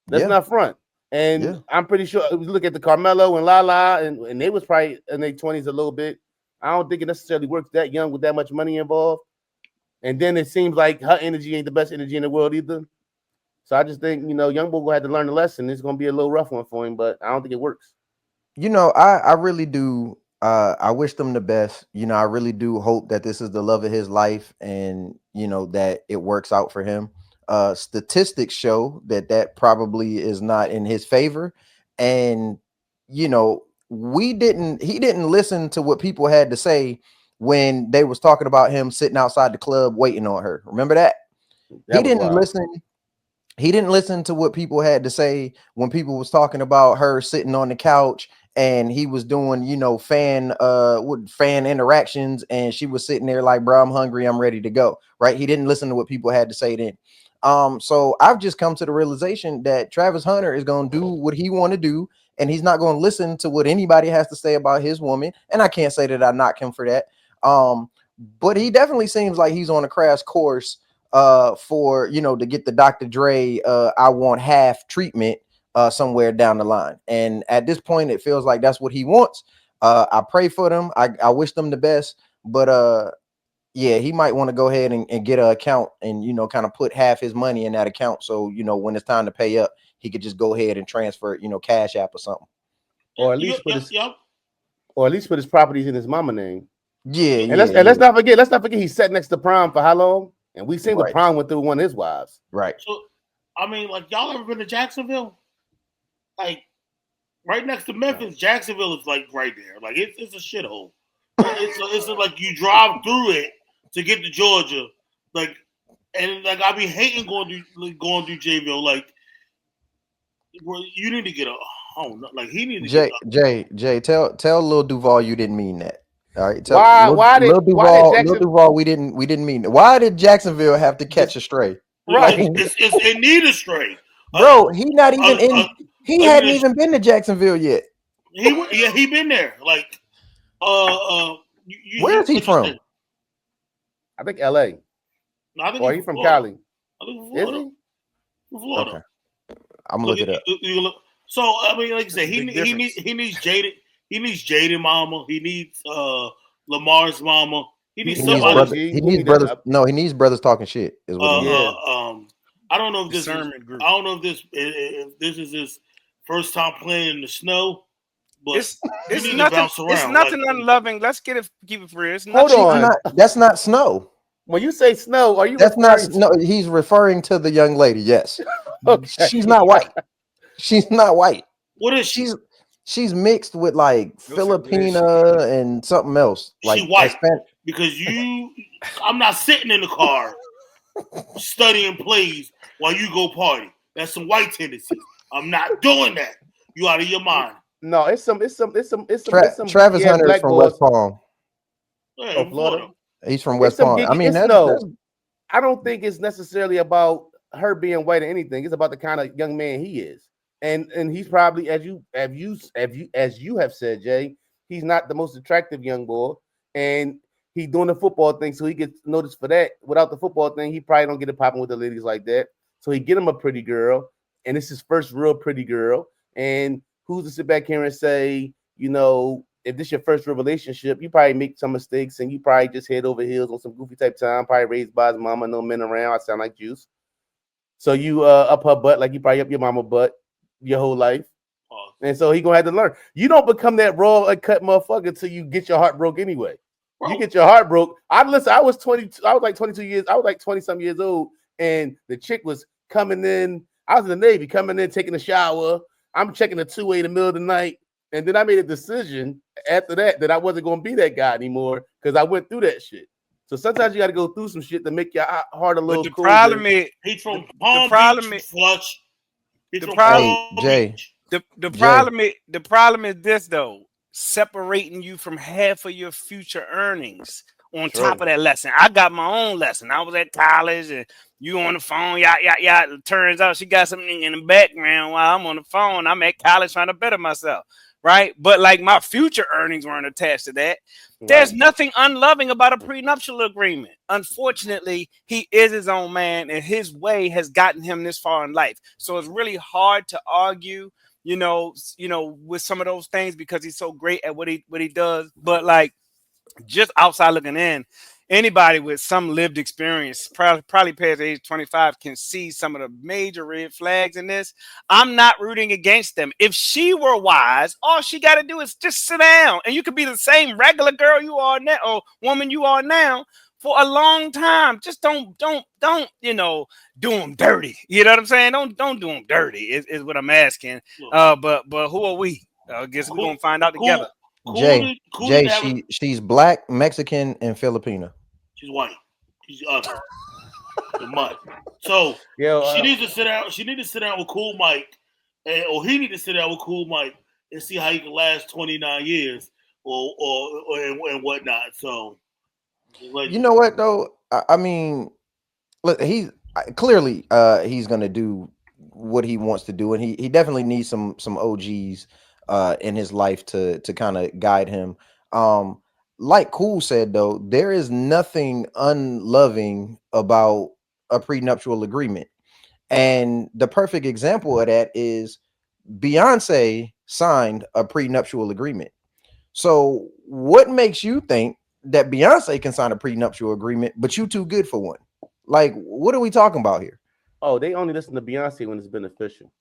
That's not front. And I'm pretty sure if you look at the Carmelo and Lala, and they was probably in their 20s a little bit. I don't think it necessarily works that young with that much money involved. And then it seems like her energy ain't the best energy in the world either. So I just think, young boy will have to learn the lesson. It's going to be a little rough one for him, but I don't think it works. I really do. I wish them the best. I really do hope that this is the love of his life and, that it works out for him. Statistics show that probably is not in his favor. And, he didn't listen to what people had to say when they was talking about him sitting outside the club waiting on her. Remember that? He didn't listen. He didn't listen to what people had to say when people was talking about her sitting on the couch and he was doing, fan interactions, and she was sitting there like, bro, I'm hungry, I'm ready to go. Right. He didn't listen to what people had to say then. So I've just come to the realization that Travis Hunter is going to do what he want to do, and he's not going to listen to what anybody has to say about his woman. And I can't say that I knock him for that. But he definitely seems like he's on a crash course for, to get the Dr. Dre, I want half treatment somewhere down the line. And at this point, it feels like that's what he wants. I pray for them. I wish them the best, but yeah, he might want to go ahead and get an account and kind of put half his money in that account. So when it's time to pay up, he could just go ahead and transfer it, Cash App or something. Or at Yep, least put yep, his yep. or at least put his properties in his mama name. Yeah, Yep. And yeah, let's yeah. not forget he sat next to Prime for how long? And we seen what Right, Prime went through with one of his wives. right. So, I mean, like, y'all ever been to Jacksonville? Like, right next to Memphis, Jacksonville is like right there. Like, it's a shithole. It's like you drive through it to get to Georgia, like, and like I be hating going through Jayville. Like, bro, you need to get a home. Like, he need to get Jay, tell Lil Duval you didn't mean that. All right, tell Why did Lil Jackson Duval we didn't mean that. Why did Jacksonville have to catch a stray? Like, right? it need a stray. bro, he not even Uh, he hadn't even been to Jacksonville yet. he been there. Like, Where is he like you from? said, I think LA. no, I think Or he's he from Florida. Cali. I think from Is Florida. he? From Florida. Okay, I'm gonna look it up. So I mean, like I said, Big difference. he needs Jaden mama. He needs Lamar's mama. He needs He needs somebody. brother. G, He who needs need brothers. that? No, he needs brothers talking shit. Is what he needs. Yeah. I don't know if this is. Discernment group. I don't know if this is his first time playing in the snow, but It's you need nothing. to bounce It's around. nothing Like, unloving. Let's keep it real. It's Hold nothing on. That's not snow. When you say snow, are you That's not referring to no. He's referring to the young lady. Yes, okay. she's not white. She's not white. what is she? She's mixed with like Go for it, Liz. Filipina and something else. Like She white Hispanic. because I'm not sitting in the car studying plays while you go party. That's some white tendencies. I'm not doing that. You out of your mind. No, it's some Travis geeky ass Hunter is black from boys. West Palm. Yeah, Oh, in Florida. He's from It's West some Palm. I geeky. mean, It's that's I don't think it's necessarily about her being white or anything. It's about the kind of young man he is, and he's probably as you have said, Jay. He's not the most attractive young boy, and he's doing the football thing, so he gets noticed for that. Without the football thing, he probably don't get it popping with the ladies like that. So he get him a pretty girl, and it's his first real pretty girl. And who's to sit back here and say, if this your first real relationship, you probably make some mistakes and you probably just head over heels on some goofy type time, probably raised by his mama, no men around. I sound like juice. So you up her butt like you probably up your mama butt your whole life. And so he gonna have to learn. You don't become that raw uncut motherfucker until you get your heart broke anyway. You get your heart broke. I was 22, I was like 22 years, I was like 20-something years old, and the chick was coming in. I was in the Navy, coming in, taking a shower. I'm checking the 2-way in the middle of the night. And then I made a decision after that I wasn't gonna be that guy anymore because I went through that shit. So sometimes you got to go through some shit to make your heart a little But the cooler. problem is He's from Palm Beach, Flush. He's from Hey, Palm Jay. Beach. the problem is this though, separating you from half of your future earnings on True. top of that lesson. I got my own lesson. I was at college and you on the phone, yeah. It turns out she got something in the background while I'm on the phone. I'm at college trying to better myself. Right. But like my future earnings weren't attached to that. There's nothing unloving about a prenuptial agreement. Unfortunately, he is his own man and his way has gotten him this far in life. So it's really hard to argue, with some of those things because he's so great at what he does. But like just outside looking in, anybody with some lived experience, probably past the age 25, can see some of the major red flags in this. I'm not rooting against them. If she were wise, all she got to do is just sit down, and you could be the same regular girl you are now or woman you are now for a long time. Just don't do them dirty. You know what I'm saying? Don't do them dirty. Is what I'm asking. But who are we? I guess we're gonna find out together. Jay, she's black, Mexican, and Filipina. She's white. She's ugly. The mud. So she needs to sit down. She needs to sit down with Cool Mike, or he needs to sit down with Cool Mike and see how he can last 29 years or and whatnot. So, you know what though? I mean, look, he's clearly he's gonna do what he wants to do, and he definitely needs some OGs in his life to kind of guide him. Like Cool said though, there is nothing unloving about a prenuptial agreement. And the perfect example of that is Beyonce signed a prenuptial agreement. So what makes you think that Beyonce can sign a prenuptial agreement, but you too good for one. Like, what are we talking about here? Oh, they only listen to Beyonce when it's beneficial.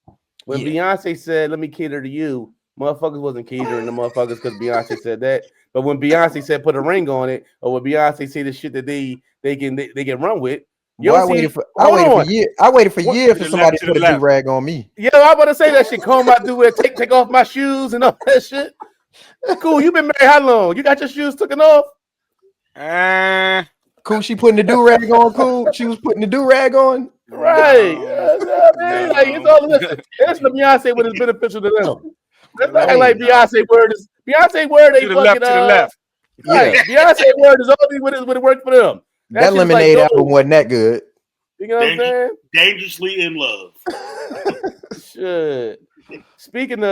When Yeah. Beyonce said, "Let me cater to you," motherfuckers wasn't catering to motherfuckers because Beyonce said that. But when Beyonce said put a ring on it, or when Beyonce say the shit that they can run with, you Boy, don't see. Hold on. I waited for What- years To for the somebody left, to to put the a left. do-rag on me. Yeah, I'm about to say that shit. Comb my do-rag, take off my shoes and all that shit. Cool. You been married how long? You got your shoes taken off? Cool, she putting the do-rag on, cool. She was putting the do-rag on. Right. No, Like, it's all listen. Listen to Beyonce when it's beneficial to them. Let's not act like Beyonce word is Beyonce word to ain't the fucking left, to the left. right. Yeah. Beyonce word is only when it worked for them. That Shit is like Lemonade gold. album wasn't that good. You know what I'm saying? Dangerously in love. Shit. Speaking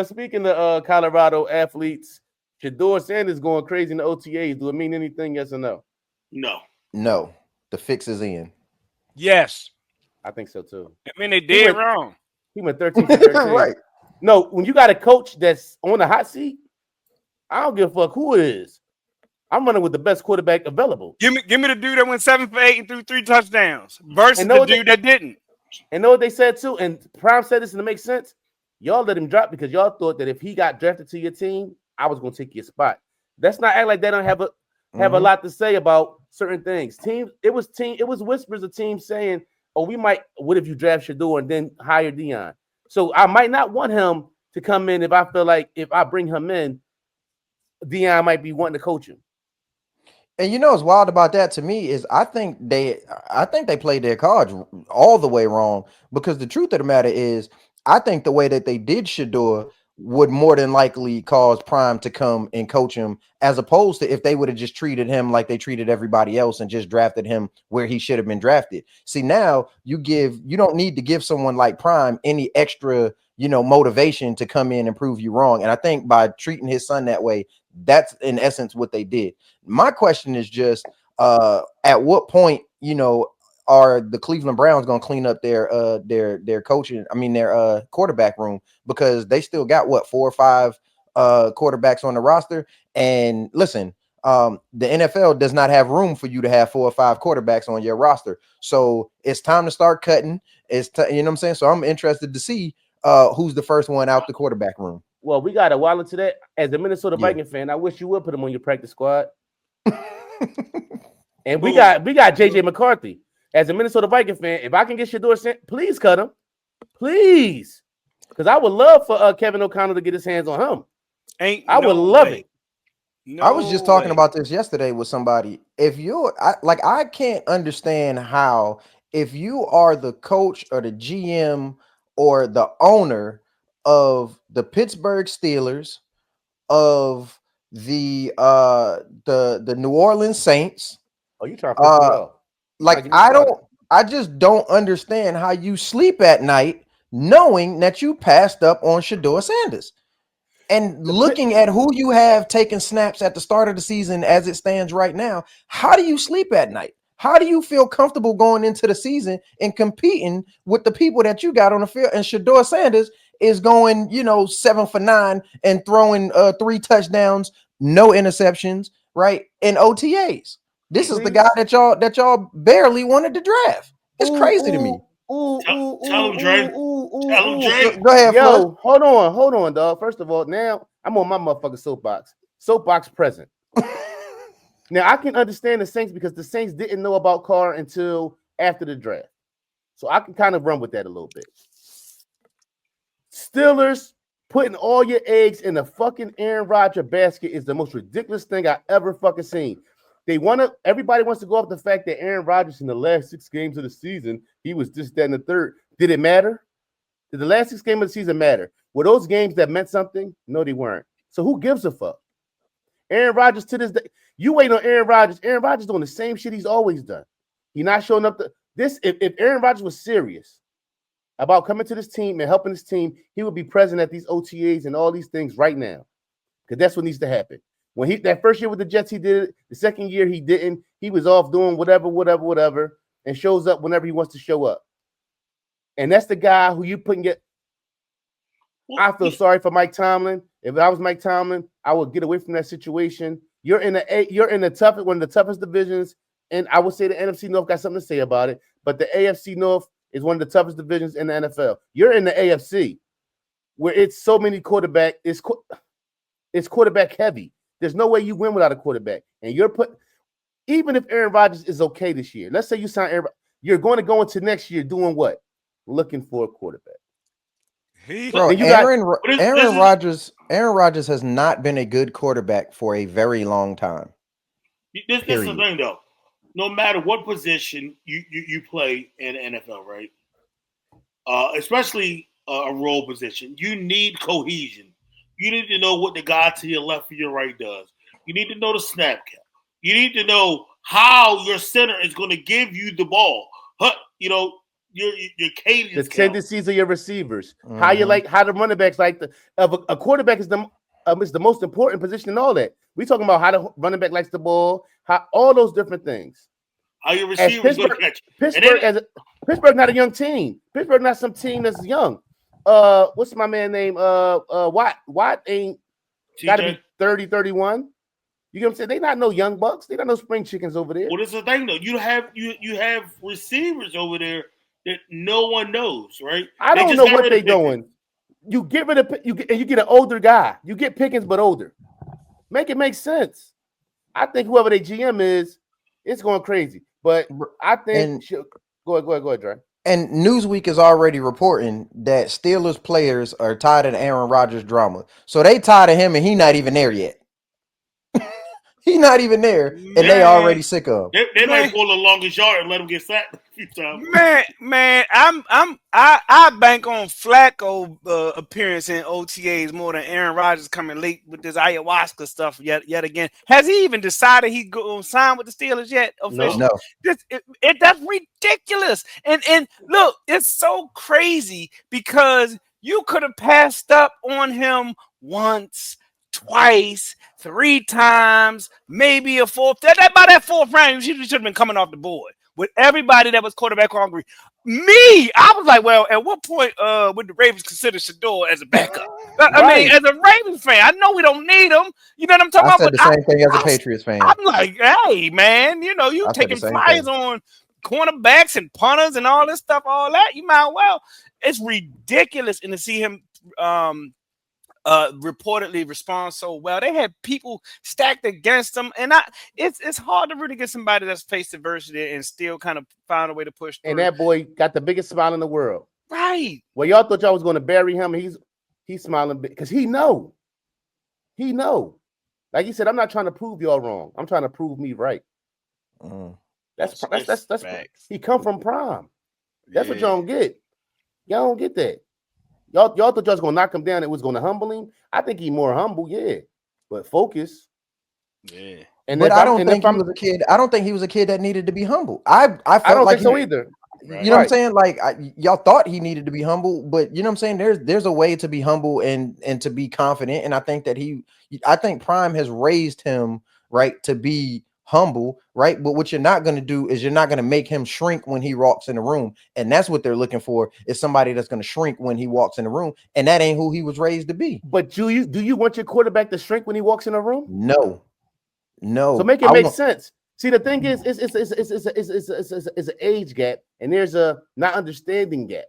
of Colorado athletes, Shador Sanders going crazy in the OTAs. Do it mean anything? Yes or no? No. No, the fix is in. Yes. I think so too. I mean, they did wrong. He went 13 for 13. Right. No, when you got a coach that's on the hot seat, I don't give a fuck who it is. I'm running with the best quarterback available. Give me the dude that went 7 for 8 and threw 3 touchdowns versus And the dude that didn't. And know what they said too? And Prime said this, and it makes sense. Y'all let him drop because y'all thought that if he got drafted to your team, I was gonna take your spot. Let's not act like they don't have a lot to say about certain things. It was whispers of teams saying, "Oh, we might. What if you draft Shador and then hire Dion?" So I might not want him to come in if I feel like if I bring him in, Dion might be wanting to coach him. And you know what's wild about that to me is I think they played their cards all the way wrong, because the truth of the matter is I think the way that they did Shador would more than likely cause Prime to come and coach him, as opposed to if they would have just treated him like they treated everybody else and just drafted him where he should have been drafted. See, now you don't need to give someone like Prime any extra, motivation to come in and prove you wrong. And I think by treating his son that way, that's in essence what they did. My question is just at what point, are the Cleveland Browns going to clean up their coaching, their quarterback room, because they still got 4 or 5 quarterbacks on the roster. And listen, the NFL does not have room for you to have 4 or 5 quarterbacks on your roster. So it's time to start cutting. You know what I'm saying? So I'm interested to see who's the first one out the quarterback room. Well, we got a while into that. As a Minnesota Viking fan, I wish you would put him on your practice squad. And we got JJ McCarthy. As a Minnesota Viking fan, if I can get Shador sent, please cut him. Please. Because I would love for Kevin O'Connell to get his hands on him. I would love it. No I was just talking way. about this yesterday with somebody. I can't understand how, if you are the coach or the GM or the owner of the Pittsburgh Steelers, of the New Orleans Saints. Oh, you trying to piss me off? Like I just don't understand how you sleep at night knowing that you passed up on Shador Sanders. And looking at who you have taking snaps at the start of the season as it stands right now, how do you sleep at night? How do you feel comfortable going into the season and competing with the people that you got on the field? And Shador Sanders is going, 7 for 9 and throwing 3 touchdowns, no interceptions, right? In OTAs. This is the guy that y'all barely wanted to draft. It's crazy to me. Tell him, Dre. Tell him, Dre. Go ahead, Yo, hold on, dog. First of all, now I'm on my motherfucking soapbox. Soapbox present. Now I can understand the Saints because the Saints didn't know about Carr until after the draft. So I can kind of run with that a little bit. Steelers putting all your eggs in the fucking Aaron Rodgers basket is the most ridiculous thing I ever fucking seen. Everybody wants to go off the fact that Aaron Rodgers in the last 6 games of the season, he was this, that, and the third. Did it matter? Did the last 6 games of the season matter? Were those games that meant something? No, they weren't. So who gives a fuck? Aaron Rodgers to this day, you wait on Aaron Rodgers. Aaron Rodgers doing the same shit he's always done. He's not showing up if Aaron Rodgers was serious about coming to this team and helping this team, he would be present at these OTAs and all these things right now. Because that's what needs to happen. When that first year with the Jets, he did it. The second year, he didn't. He was off doing whatever, and shows up whenever he wants to show up. And that's the guy who you put get. I feel sorry for Mike Tomlin. If I was Mike Tomlin, I would get away from that situation. You're in the toughest, one of the toughest divisions, and I would say the NFC North got something to say about it. But the AFC North is one of the toughest divisions in the NFL. You're in the AFC, where it's so many quarterback. It's quarterback heavy. There's no way you win without a quarterback, and even if Aaron Rodgers is okay this year, let's say you sign Aaron, you're going to go into next year doing what? Looking for a quarterback. Bro, Aaron Rodgers has not been a good quarterback for a very long time. This is the thing, though. No matter what position you play in the NFL, right? Especially a role position, you need cohesion. You need to know what the guy to your left or your right does. You need to know the snap count. You need to know how your center is going to give you the ball. You know, your cadence. The tendencies of your receivers. How the running backs like a quarterback is the most important position in all that. We talking about how the running back likes the ball, how all those different things. How your receivers going to catch. Pittsburgh not a young team. Pittsburgh not some team that's young. What's my man name? Watt ain't got to be 30, 31. You know what I'm saying? They not no young bucks. They not no spring chickens over there. Well, that's the thing though. You have receivers over there that no one knows, right? I don't know what they're doing. You get rid of you get an older guy. You get Pickens but older. Make it make sense. I think whoever their GM is, it's going crazy. But I think go ahead, Dre. And Newsweek is already reporting that Steelers players are tired of the Aaron Rodgers drama. So they tired of him and he not even there yet. He's not even there, and they already sick of him. They might pull the longest yard and let him get sacked a few times. Man, I bank on Flacco appearance in OTAs more than Aaron Rodgers coming late with this ayahuasca stuff yet again. Has he even decided he's going to sign with the Steelers yet? No. That's ridiculous. And look, it's so crazy because you could have passed up on him once, twice, 3 times, maybe a fourth. By that fourth round, you should have been coming off the board with everybody that was quarterback hungry. Me, I was like, well, at what point would the Ravens consider Shador as a backup? I mean, as a Ravens fan, I know we don't need him. You know what I'm talking about? I said the same thing as a Patriots fan. I'm like, hey, man, you know, you taking flyers on cornerbacks and punters and all this stuff, all that. You might well. It's ridiculous, and to see him reportedly respond so well. They had people stacked against them, and it's hard to really get somebody that's faced adversity and still kind of find a way to push through. And that boy got the biggest smile in the world. Right. Well, y'all thought y'all was going to bury him, and he's smiling because he know. Like he said, I'm not trying to prove y'all wrong. I'm trying to prove me right. That's he come from prime. That's what y'all don't get. Y'all don't get that. Y'all thought y'all was gonna knock him down. It was gonna humble him. I think he's more humble, but focus. Yeah. But I don't think he was a kid. I don't think he was a kid that needed to be humble. I don't think so either. You know what I'm saying? Like y'all thought he needed to be humble, but you know what I'm saying? There's a way to be humble and to be confident. And I think that I think Prime has raised him right to be humble, right? But what you're not going to do is you're not going to make him shrink when he walks in the room. And that's what they're looking for, is somebody that's going to shrink when he walks in the room. And that ain't who he was raised to be. But do you want your quarterback to shrink when he walks in a room? No. So make it make sense. See, the thing is, it's an age gap, and there's a not understanding gap.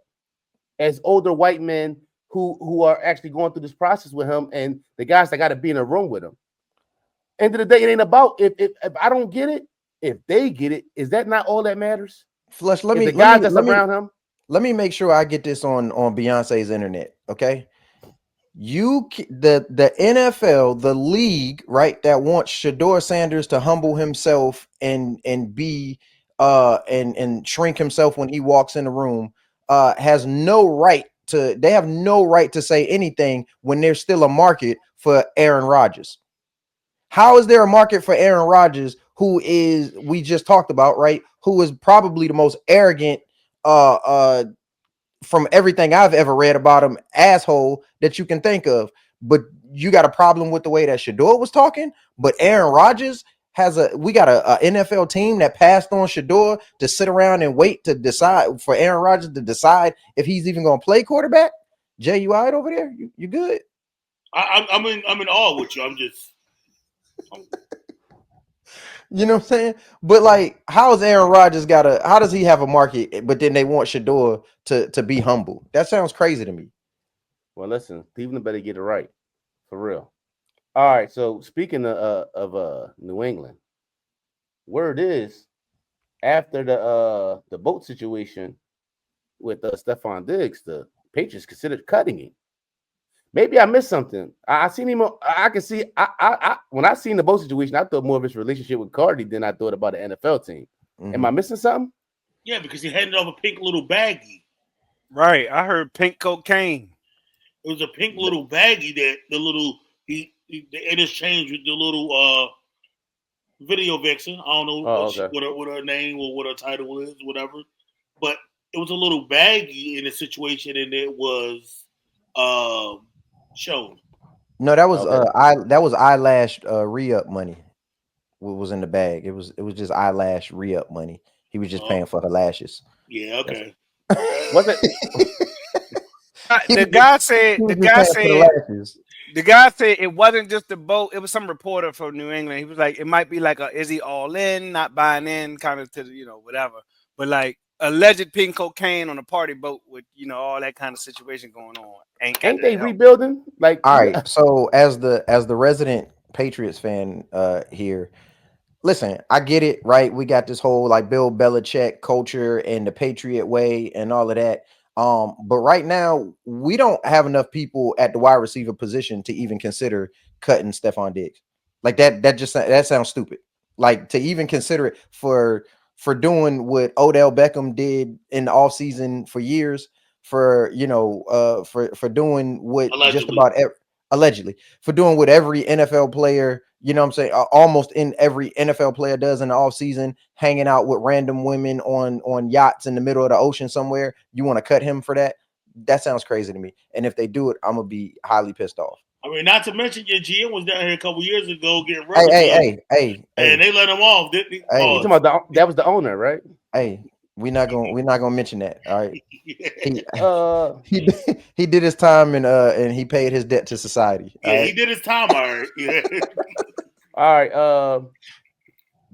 As older white men who are actually going through this process with him, and the guys that got to be in a room with him. End of the day, it ain't about if I don't get it. If they get it, is that not all that matters? Flush. Let me make sure I get this on Beyonce's internet. Okay, the NFL, the league, right, that wants Shador Sanders to humble himself and be and shrink himself when he walks in the room, has no right to. They have no right to say anything when there's still a market for Aaron Rodgers. How is there a market for Aaron Rodgers, who is, we just talked about, right? Who is probably the most arrogant, from everything I've ever read about him, asshole that you can think of. But you got a problem with the way that Shador was talking. But Aaron Rodgers we got a NFL team that passed on Shador to sit around and wait to decide for Aaron Rodgers to decide if he's even going to play quarterback. Jay, you all right over there? You good? I'm in awe with you. You know what I'm saying? But like, how is Aaron Rodgers how does he have a market, but then they want Shador to be humble? That sounds crazy to me. Well, listen, Cleveland better get it right. For real. All right. So speaking of New England, word is after the boat situation with Stefon Diggs, the Patriots considered cutting him. Maybe I missed something. I seen him. I can see. When I seen the boat situation, I thought more of his relationship with Cardi than I thought about the NFL team. Am I missing something? Yeah, because he handed off a pink little baggie. Right. I heard pink cocaine. It was a pink little baggie that the little he interchanged with the little video vixen. I don't know what her name or what her title is, whatever. But it was a little baggie in a situation, and it was shown. No, that was eyelash re-up money. What was in the bag? It was just eyelash re-up money. He was just paying for her lashes. Yeah, okay. Was it? The guy said it wasn't just the boat. It was some reporter from New England. He was like, it might be like is he all in, not buying in, kind of to whatever. But like alleged pink cocaine on a party boat with all that kind of situation going on. Ain't they rebuilding? Like, all right. So as the resident Patriots fan here. Listen, I get it, right? We got this whole like Bill Belichick culture and the Patriot way and all of that. But right now we don't have enough people at the wide receiver position to even consider cutting Stefon Diggs. Like that sounds stupid. Like to even consider it for doing what Odell Beckham did in the offseason for years, for doing what just about allegedly for doing what every NFL player, almost in every NFL player does in the offseason, hanging out with random women on yachts in the middle of the ocean somewhere. You want to cut him for that? That sounds crazy to me. And if they do it, I'm gonna be highly pissed off. I mean, not to mention your GM was down here a couple years ago getting Hey, and they let him off, didn't he? Hey, you talking about that was the owner, right? Hey, we're not gonna mention that. All right. He did his time and he paid his debt to society. Yeah, right? He did his time. All right. Yeah. All right.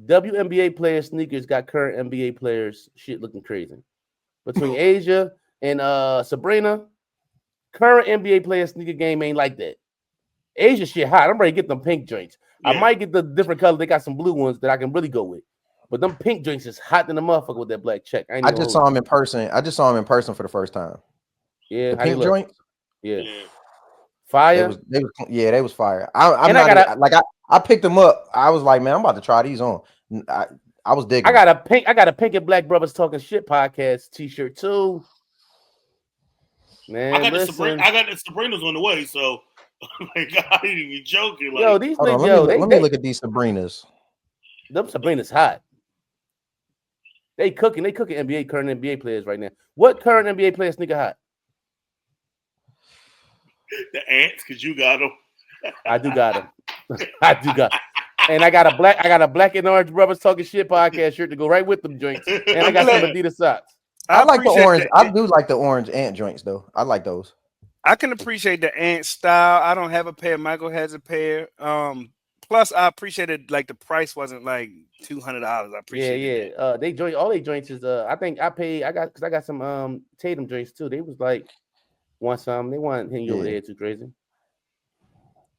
WNBA player sneakers got current NBA players shit looking crazy. Between Asia and Sabrina, current NBA player sneaker game ain't like that. Asia shit hot. I'm ready to get them pink joints. Yeah. I might get the different color. They got some blue ones that I can really go with. But them pink joints is hot than the motherfucker with that black check. I just saw him in person. For the first time. Yeah, the pink joint. Yeah. Fire. They was fire. I picked them up. I was like, man, I'm about to try these on. I was digging. I got a pink and black Brothas Talkin Shit podcast t-shirt too. Man, I got the Sabrinas on the way, so like I ain't even joking. Like, yo, these let me look at these Sabrinas. Them Sabrinas hot. They cooking NBA current NBA players right now. What current NBA player sneaker hot? The ants, because you got them. I do got them. And I got a black and orange Brothas Talkin Shit podcast shirt to go right with them joints. And I got some Adidas socks. I like the orange. I do like the orange ant joints though. I like those. I can appreciate the ant style. I don't have a pair. Michael has a pair. Plus, I appreciated like the price wasn't like $200. I appreciate. Yeah. All they joints is I think I paid. I got some Tatum joints too. They was like want some. They want hitting you over there too crazy.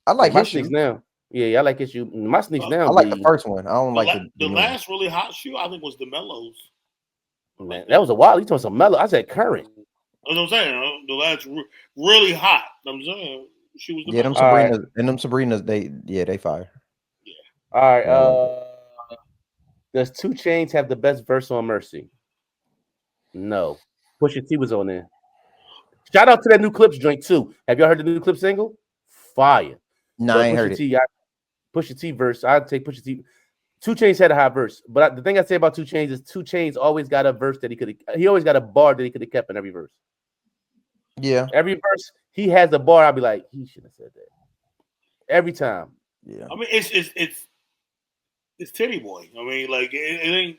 I like my his sneaks shoe now. Yeah, I like his shoe. My sneaks now. I like the first one. I don't like the last really hot shoe. I think was the Mellows. Man, that was a while. You talking some Mellow? I said current. That's what I'm saying. The last really hot. I'm saying she was. Them Sabrinas and them Sabrinas. They fire. Yeah. All right. Does 2 Chainz have the best verse on Mercy? No. Pusha T was on there. Shout out to that new Clips joint too. Have y'all heard the new Clips single? Fire. No, I ain't heard it. Pusha T verse. I'd take Pusha T. 2 Chainz had a high verse, but the thing I say about 2 Chainz is 2 Chainz always got a verse that he always got a bar that he could have kept in every verse. Yeah, every verse he has a bar. I'll be like, he should have said that every time. Yeah, I mean it's Titty Boy. I mean, like it ain't.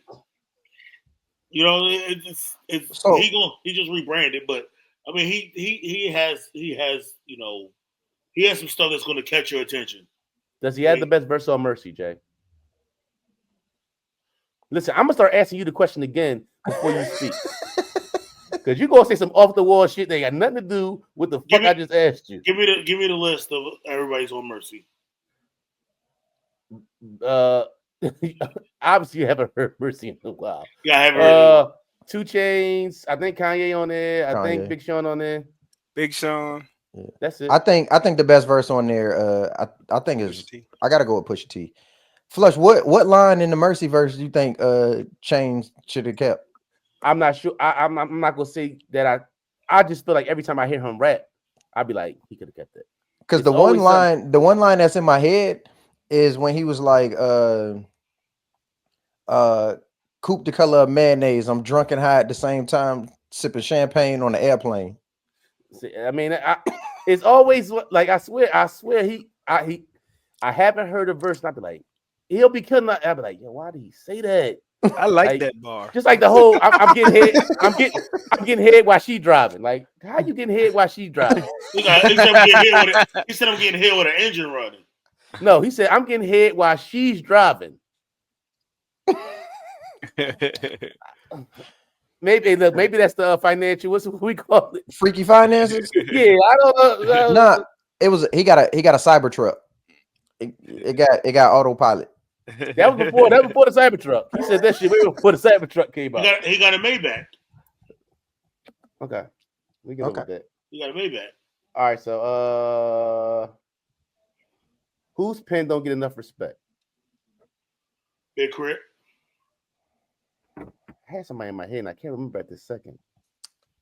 It's so, he just rebranded, but I mean he has he has some stuff that's going to catch your attention. Does he have the best verse on Mercy, Jay? Listen, I'm gonna start asking you the question again before you speak. Because you're gonna say some off the wall shit that got nothing to do with the fuck I just asked you. Give me the list of everybody's on Mercy. Obviously you haven't heard Mercy in a while. Yeah, I haven't heard 2 Chainz, I think Kanye on there, I think Kanye. Big Sean on there. Big Sean. Yeah. That's it. I think the best verse on there, I think is I gotta go with Pusha T. Flush, what line in the Mercy verse do you think Chainz should have kept? I'm not sure. I'm not gonna say that I just feel like every time I hear him rap, I'd be like, he could have kept it. Because the one line that's in my head is when he was like, coupe the color of mayonnaise. I'm drunk and high at the same time, sipping champagne on the airplane. See, I mean, it's always like I swear I haven't heard a verse. And I'd be like, he'll be killing. I'd be like, yo, why did he say that? I like that bar. Just like the whole, I'm getting head. I'm getting head while she driving. Like, how you getting head while she driving? He said I'm getting hit with an engine running. No, he said I'm getting head while she's driving. Maybe that's the financial. What's we call it? Freaky finances. Yeah, I don't know. Nah, he got a Cybertruck. It got autopilot. That was before the Cybertruck. He said that shit way before the Cybertruck came out. He got a Maybach. Okay, we can look at that. He got a Maybach. All right, so whose pen don't get enough respect? Big Crit. I had somebody in my head and I can't remember at this second.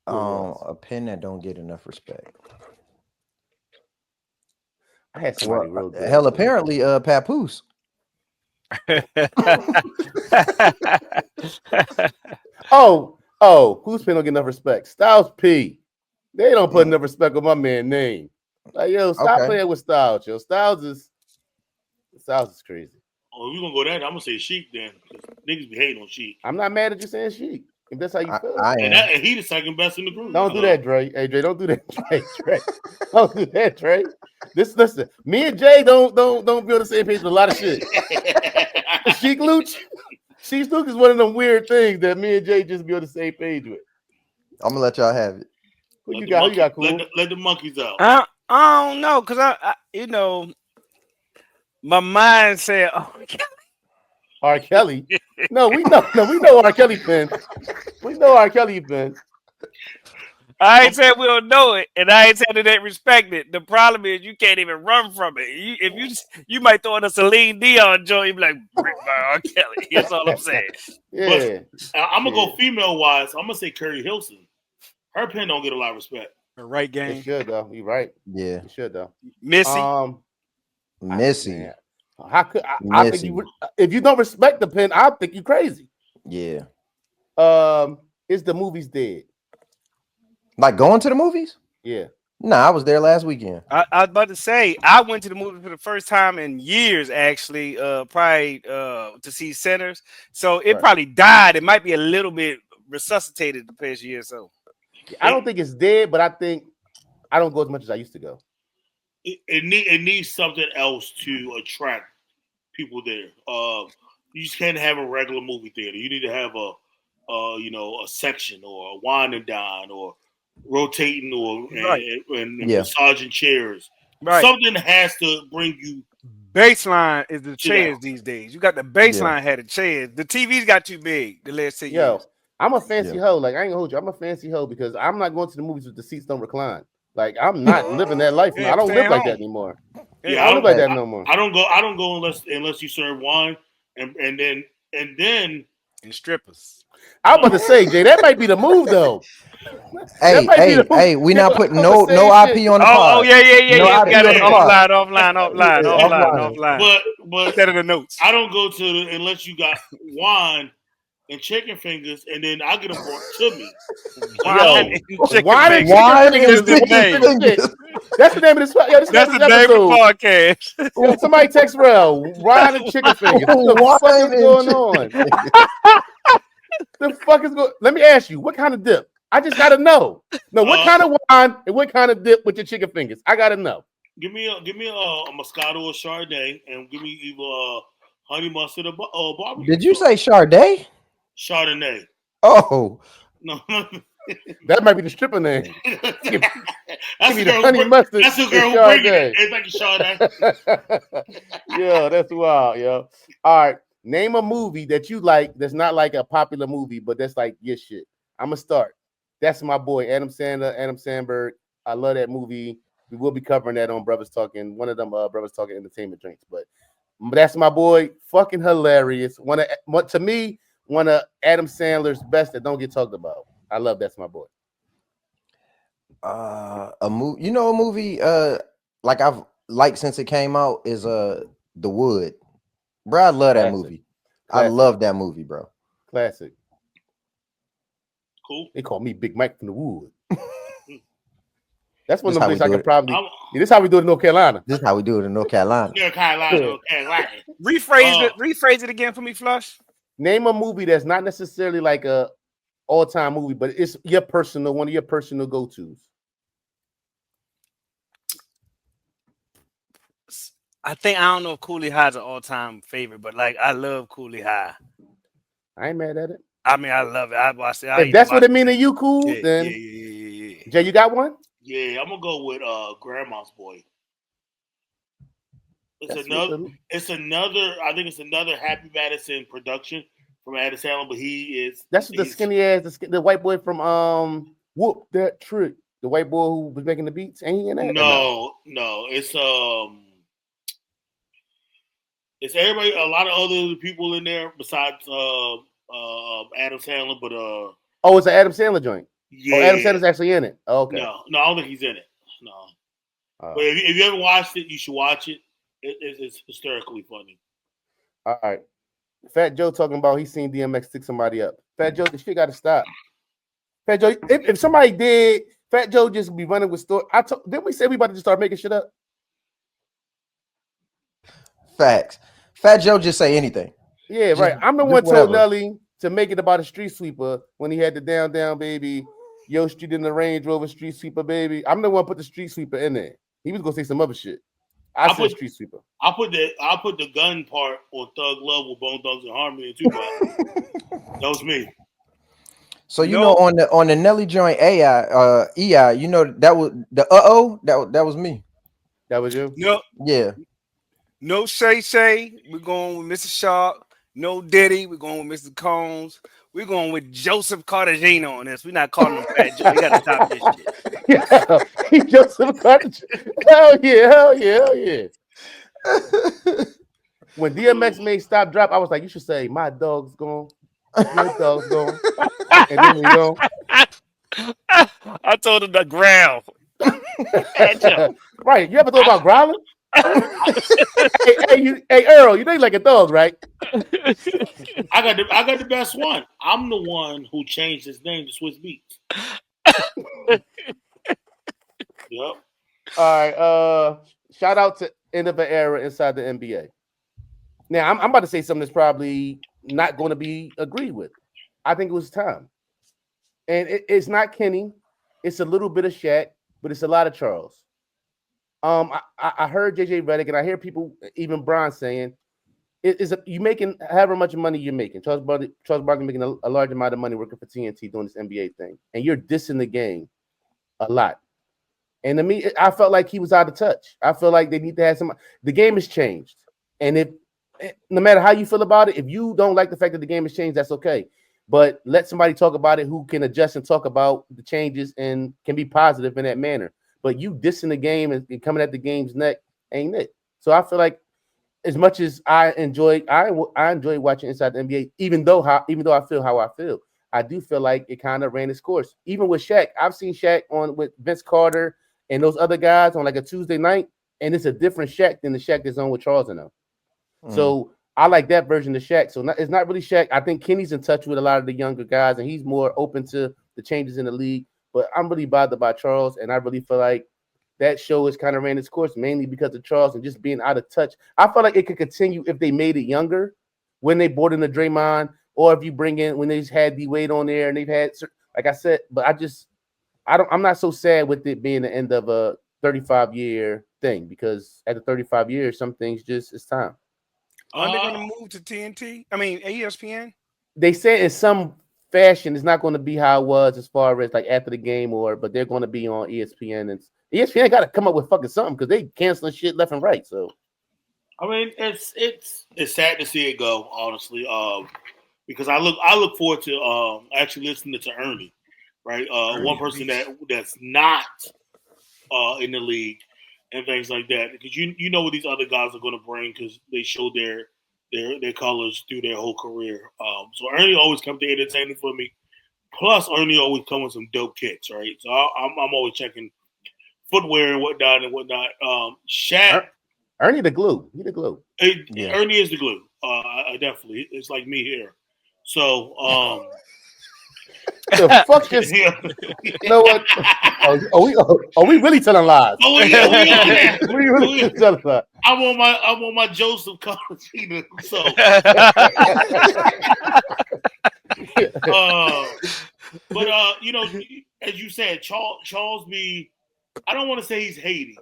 A pen that don't get enough respect. I had somebody real good. Hell, apparently, Papoose. Whose pen don't get enough respect? Styles P. They don't put enough respect on my man's name. Like, yo, stop playing with Styles, yo. Styles is crazy. Oh, if you're gonna go that, I'm gonna say Sheik then. Niggas be hating on Sheik. I'm not mad at you saying Sheik. If that's how you feel. And he the second best in the group. Don't do that, Dre. Hey, Dre, don't do that, Dre. Don't do that, Dre. Listen. Me and Jay don't be on the same page with a lot of shit. Sheik Luch is one of them weird things that me and Jay just be on the same page with. I'm gonna let y'all have it. Who you got, cool? Let the monkeys out. I don't know, cause I my mind said, R. Kelly. No, we know R. Kelly pen. We know R. Kelly pen. I ain't said we don't know it, and I ain't said it ain't respected. The problem is you can't even run from it. You might throw in a Celine Dion joint, you be like, "Brick by R. Kelly." That's all I'm saying. Yeah, but I'm gonna go female wise. I'm gonna say Curry Hilson. Her pen don't get a lot of respect. Her right game. It should though. You're right. Yeah, it should though. Missy. Missy. How could I think you? If you don't respect the pen, I think you crazy. Yeah. Is the movies dead? Like going to the movies? Yeah. Nah, I was there last weekend. I was about to say I went to the movie for the first time in years, actually, probably to see Sinners. So it probably died. It might be a little bit resuscitated the past year or so. I don't think it's dead, but I think I don't go as much as I used to go. It needs something else to attract people there. You just can't have a regular movie theater. You need to have a section or a wine and dine or rotating and massaging chairs. Right. Something has to bring you. Baseline is the chairs these days. You got the baseline had a chairs. The TV's got too big the last 10 years. I'm a fancy hoe. Like, I ain't gonna hold you. I'm a fancy hoe because I'm not going to the movies with the seats don't recline. Like, I'm not living that life. I don't live like that anymore. Yeah, I don't live like that no more. I don't go unless you serve wine and then strippers. I'm about to say, Jay, that might be the move though. Hey, we not putting no IP on the pod. Oh yeah. Offline. But instead of the notes. I don't go to unless you got wine and chicken fingers, and then I get them brought to me. Wine and chicken fingers. That's the name of this. That's the name of the podcast. Yo, somebody text Rel. Wine and chicken fingers. What the fuck is going on? The fuck is going? Let me ask you, what kind of dip? I just gotta know. No, what kind of wine and what kind of dip with your chicken fingers? I gotta know. Give me a Moscato or Chardonnay, and give me either honey mustard barbecue. Did you sauce. say Sade? Chardonnay? Oh, No. That might be the stripper name. That's Give me the the honey mustard. That's the and girl who bring Sade. it. It's like Chardonnay. Yeah, that's wild, yo. All right, name a movie that you like that's not like a popular movie, but that's like your shit. I'm gonna start. That's my boy Adam Sandler, Adam Sandberg. I love that movie. We will be covering that on Brothers Talking, one of them Brothers Talking entertainment drinks. But that's my boy, fucking hilarious. To me, one of Adam Sandler's best that don't get talked about. I love That's My Boy. a movie. You know, a movie. Like I've liked since it came out is The Wood. Bro, I love that movie. I love that movie, bro. Classic. Cool. They call me Big Mike from the Wood. That's one This of how the we places I do can it. probably. This is how we do it in North Carolina. This is how we do it in North Carolina. North Carolina. Rephrase it again for me, Flush. Name a movie that's not necessarily like a all-time movie, but it's one of your personal go-tos. I don't know if Cooley High's an all-time favorite, but like I love Cooley High. I ain't mad at it. I mean, I love it. I watched it. If that's what it mean to you, cool. Yeah, then yeah. Jay, you got one? Yeah, I'm gonna go with Grandma's Boy. I think it's another Happy Madison production from Adam Sandler, but that's the skinny ass, the white boy from Whoop That Trick. The white boy who was making the beats. Ain't he in that? No, it's everybody, a lot of other people in there besides Adam Sandler, but it's an Adam Sandler joint. Yeah. Adam Sandler's actually in it. Oh, okay. No, I don't think he's in it. No. But if you ever watched it, you should watch it. It's hysterically funny. All right. Fat Joe talking about he's seen DMX stick somebody up. Fat Joe, this shit got to stop. Fat Joe, if somebody did, Fat Joe just be running with story. Didn't we say we about to just start making shit up? Facts. Fat Joe just say anything. Yeah, right. I'm the one told Nelly to make it about a street sweeper when he had the down baby, Yo Street in the Range Rover street sweeper baby. I'm the one put the street sweeper in there. He was gonna say some other shit. I said street sweeper. I put the gun part on Thug Love with Bone Thugs and Harmony and Tupac. That was me. So you know on the Nelly joint EI, you know that was the that was me. That was you? No. Yeah. No Shay. We're going with Mr. Sharp. No Diddy. We're going with Mr. Combs. We're going with Joseph Cartagena on this. We're not calling him Fat Joe. You got to stop this shit. Yeah, Joseph Cartagena. Hell yeah. When DMX made Stop Drop, I was like, you should say, my dog's gone. Your dog's gone. And then we go. I told him to growl. Right. You ever thought about growling? hey, Earl, you know you like a dog, right? I got the best one. I'm the one who changed his name to Swiss Beats. Yep. All right. Shout out to end of an era inside the NBA. Now I'm about to say something that's probably not going to be agreed with. I think it was time, and it's not Kenny. It's a little bit of Shaq, but it's a lot of Charles. I heard JJ Redick, and I hear people, even Brian, saying you making however much money you're making. Charles Barkley making a large amount of money working for TNT doing this NBA thing, and you're dissing the game a lot. And to me, I felt like he was out of touch. I feel like they need to have some. The game has changed, and no matter how you feel about it, if you don't like the fact that the game has changed, that's okay. But let somebody talk about it who can adjust and talk about the changes and can be positive in that manner. But you dissing the game and coming at the game's neck ain't it? So I feel like as much as I enjoy watching Inside the NBA, even though I feel how I feel, I do feel like it kind of ran its course. Even with Shaq, I've seen Shaq with Vince Carter and those other guys on like a Tuesday night, and it's a different Shaq than the Shaq that's on with Charles and them. So I like that version of Shaq. So it's not really Shaq. I think Kenny's in touch with a lot of the younger guys, and he's more open to the changes in the league. But I'm really bothered by Charles, and I really feel like that show has kind of ran its course mainly because of Charles and just being out of touch. I feel like it could continue if they made it younger when they brought in the Draymond, or if you bring in when they just had D-Wade on there and they've had, like I said, but I'm not so sad with it being the end of a 35-year thing, because at the 35 years, some things it's time. Aren't they gonna move to TNT? I mean ESPN. They said in some fashion it's not going to be how it was as far as like after the game but they're going to be on ESPN, and ESPN got to come up with fucking something because they canceling shit left and right. So I mean, it's sad to see it go, honestly. Because I look forward to actually listening to Ernie, right? One person that's not in the league and things like that, because you know what these other guys are going to bring because they show their colors through their whole career. So Ernie always comes to entertaining for me. Plus, Ernie always comes with some dope kicks, right? So I'm always checking footwear and whatnot. Shaq. Ernie the glue. He the glue. Ernie is the glue. I definitely. It's like me here. So, the fuck is you know what? Are we really telling lies? Oh yeah, we really telling lies. I'm on my Joseph Colosina. So, but you know, as you said, Charles B. I don't want to say he's hating.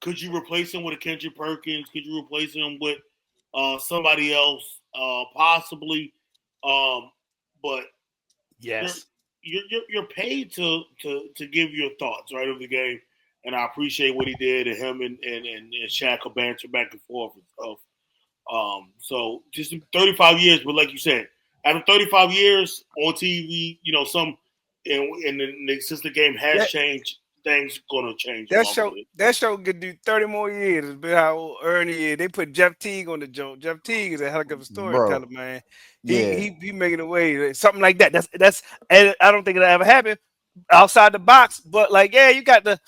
Could you replace him with a Kendrick Perkins? Could you replace him with somebody else? Possibly. But yes, you're paid to give your thoughts, right, of the game, and I appreciate what he did, and him and Shaq will banter back and forth and stuff. So just 35 years, but like you said, after 35 years on TV, you know, since the game has changed, things gonna change. That show could do 30 more years. But how old Ernie is. They put Jeff Teague on the joke. Jeff Teague is a hell of a storyteller, man. He making a way, something like that. That's and I don't think it'll ever happen outside the box. But like, yeah, you got that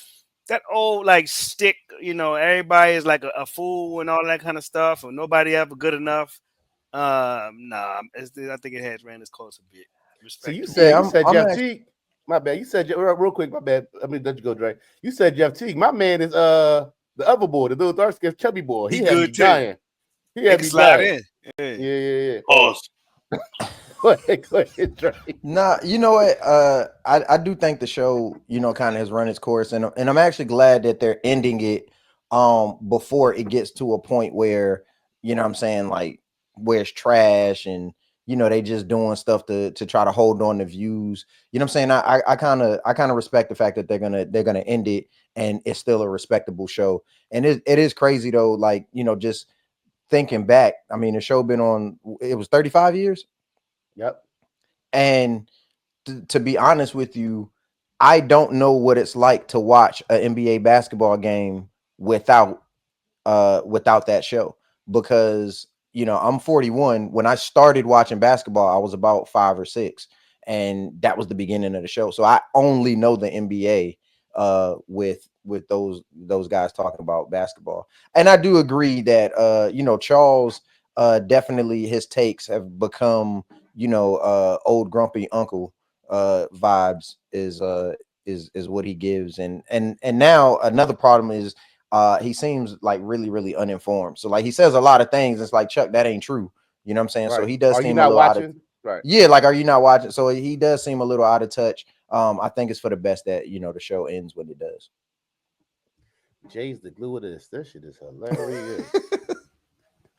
old like stick. You know, everybody is like a fool and all that kind of stuff, or nobody ever good enough. I think it has ran its course a bit. So you said Jeff Teague. My bad. You said real quick. My bad. I mean, let you go, Dre. You said Jeff Teague. My man is the other boy, the little dark skinned chubby boy. He had me dying. He had me dying. Yeah. Pause. Go ahead, Dre. Nah, you know what? I do think the show, you know, kind of has run its course, and I'm actually glad that they're ending it before it gets to a point where, you know what I'm saying, like where it's trash and, you know, they just doing stuff to try to hold on to views. You know what I'm saying? I kind of respect the fact that they're gonna end it and it's still a respectable show. And it is crazy though, like, you know, just thinking back. I mean, the show been on, it was 35 years. Yep. And to be honest with you, I don't know what it's like to watch an NBA basketball game without that show, because, you know, I'm 41. When I started watching basketball, I was about 5 or 6, and that was the beginning of the show. So I only know the NBA with those guys talking about basketball. And I do agree that you know, Charles definitely, his takes have become, you know, old grumpy uncle vibes is what he gives. And now another problem is he seems like really, really uninformed. So like he says a lot of things. It's like, Chuck, that ain't true. You know what I'm saying? Right. So he does seem a little watching? Out of, right. Yeah, like, are you not watching? So he does seem a little out of touch. I think it's for the best that, you know, the show ends when it does. Jay's the glue of this. That shit is hilarious.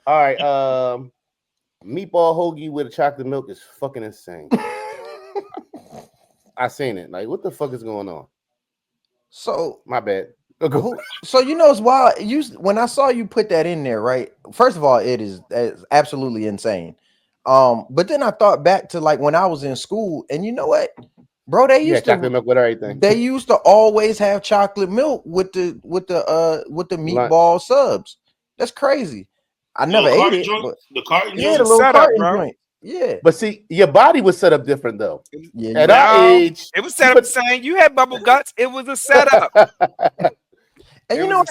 All right. Meatball hoagie with a chocolate milk is fucking insane. I seen it. Like, what the fuck is going on? So my bad. So you know, it's wild. When I saw you put that in there, right? First of all, it is absolutely insane. But then I thought back to like when I was in school, and you know what, bro? They used to chocolate milk with everything. They used to always have chocolate milk with the meatball subs. That's crazy. I never ate it. But the carton, yeah, the little carton joint. Yeah, but see, your body was set up different though. Yeah, at our age, it was set up the same. You had bubble guts. It was a setup. And you know what?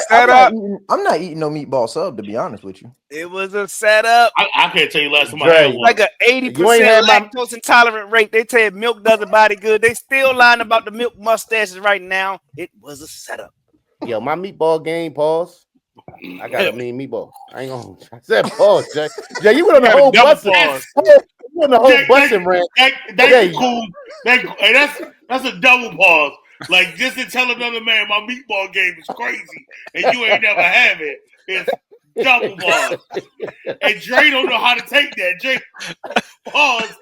I'm not eating no meatball sub, to be honest with you. It was a setup. I can't tell you last time I had one. Like an 80% lactose intolerant rate. They tell you milk does a body good. They still lying about the milk mustaches right now. It was a setup. Yo, my meatball game, pause. I got a mean meatball. I ain't gonna. I said pause, Jay. Jay, you went on the whole busting. You went on the whole busting rant. That's cool. Hey, that's a double pause. Like, just to tell another man my meatball game is crazy and you ain't never have it. It's Double bars. And Dre don't know how to take that. Dre pause.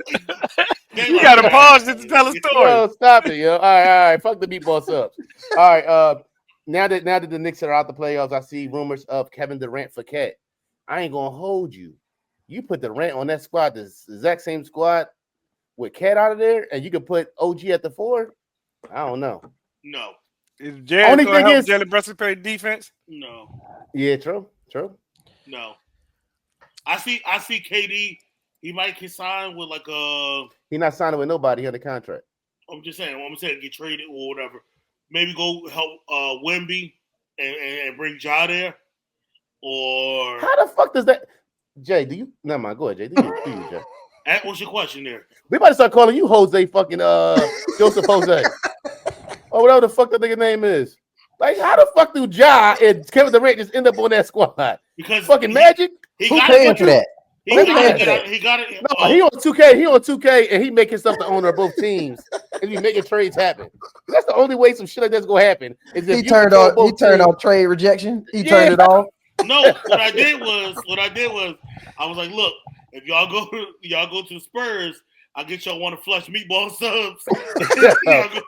You gotta pause just to tell a story. Yo, stop it, yo. All right. Fuck the meatball subs. All right. Now that the Knicks are out the playoffs, I see rumors of Kevin Durant for Cat. I ain't gonna hold you. You put Durant on that squad, the exact same squad with Cat out of there, and you can put OG at the 4. I don't know. No. Is Jared Only gonna thing help is- Jalen Brunson play defense? No. Yeah, true. No. I see KD. He might get signed with like a. He not signing with nobody on the contract. I'm just saying. I'm saying get traded or whatever. Maybe go help Wemby and bring Ja there. Or How the fuck does that? Jay, do you? Never mind. Go ahead, Jay. Do you, Jay? what's your question there? We about to start calling you Jose fucking Joseph Jose. Or whatever the fuck that nigga name is. Like, how the fuck do Ja and Kevin Durant just end up on that squad? Because Fucking Magic? Who paying for that? He Who got paying it. for that? He got it. No, he on 2K. He on 2K, and he make himself the owner of both teams, and he making trades happen. That's the only way some shit like that's gonna happen. Is if He you turned control off. both He turned teams. off trade rejection. He turned it off. No, what I did was I was like, look, if y'all go to the Spurs, I'll get y'all one of flush meatball subs. Get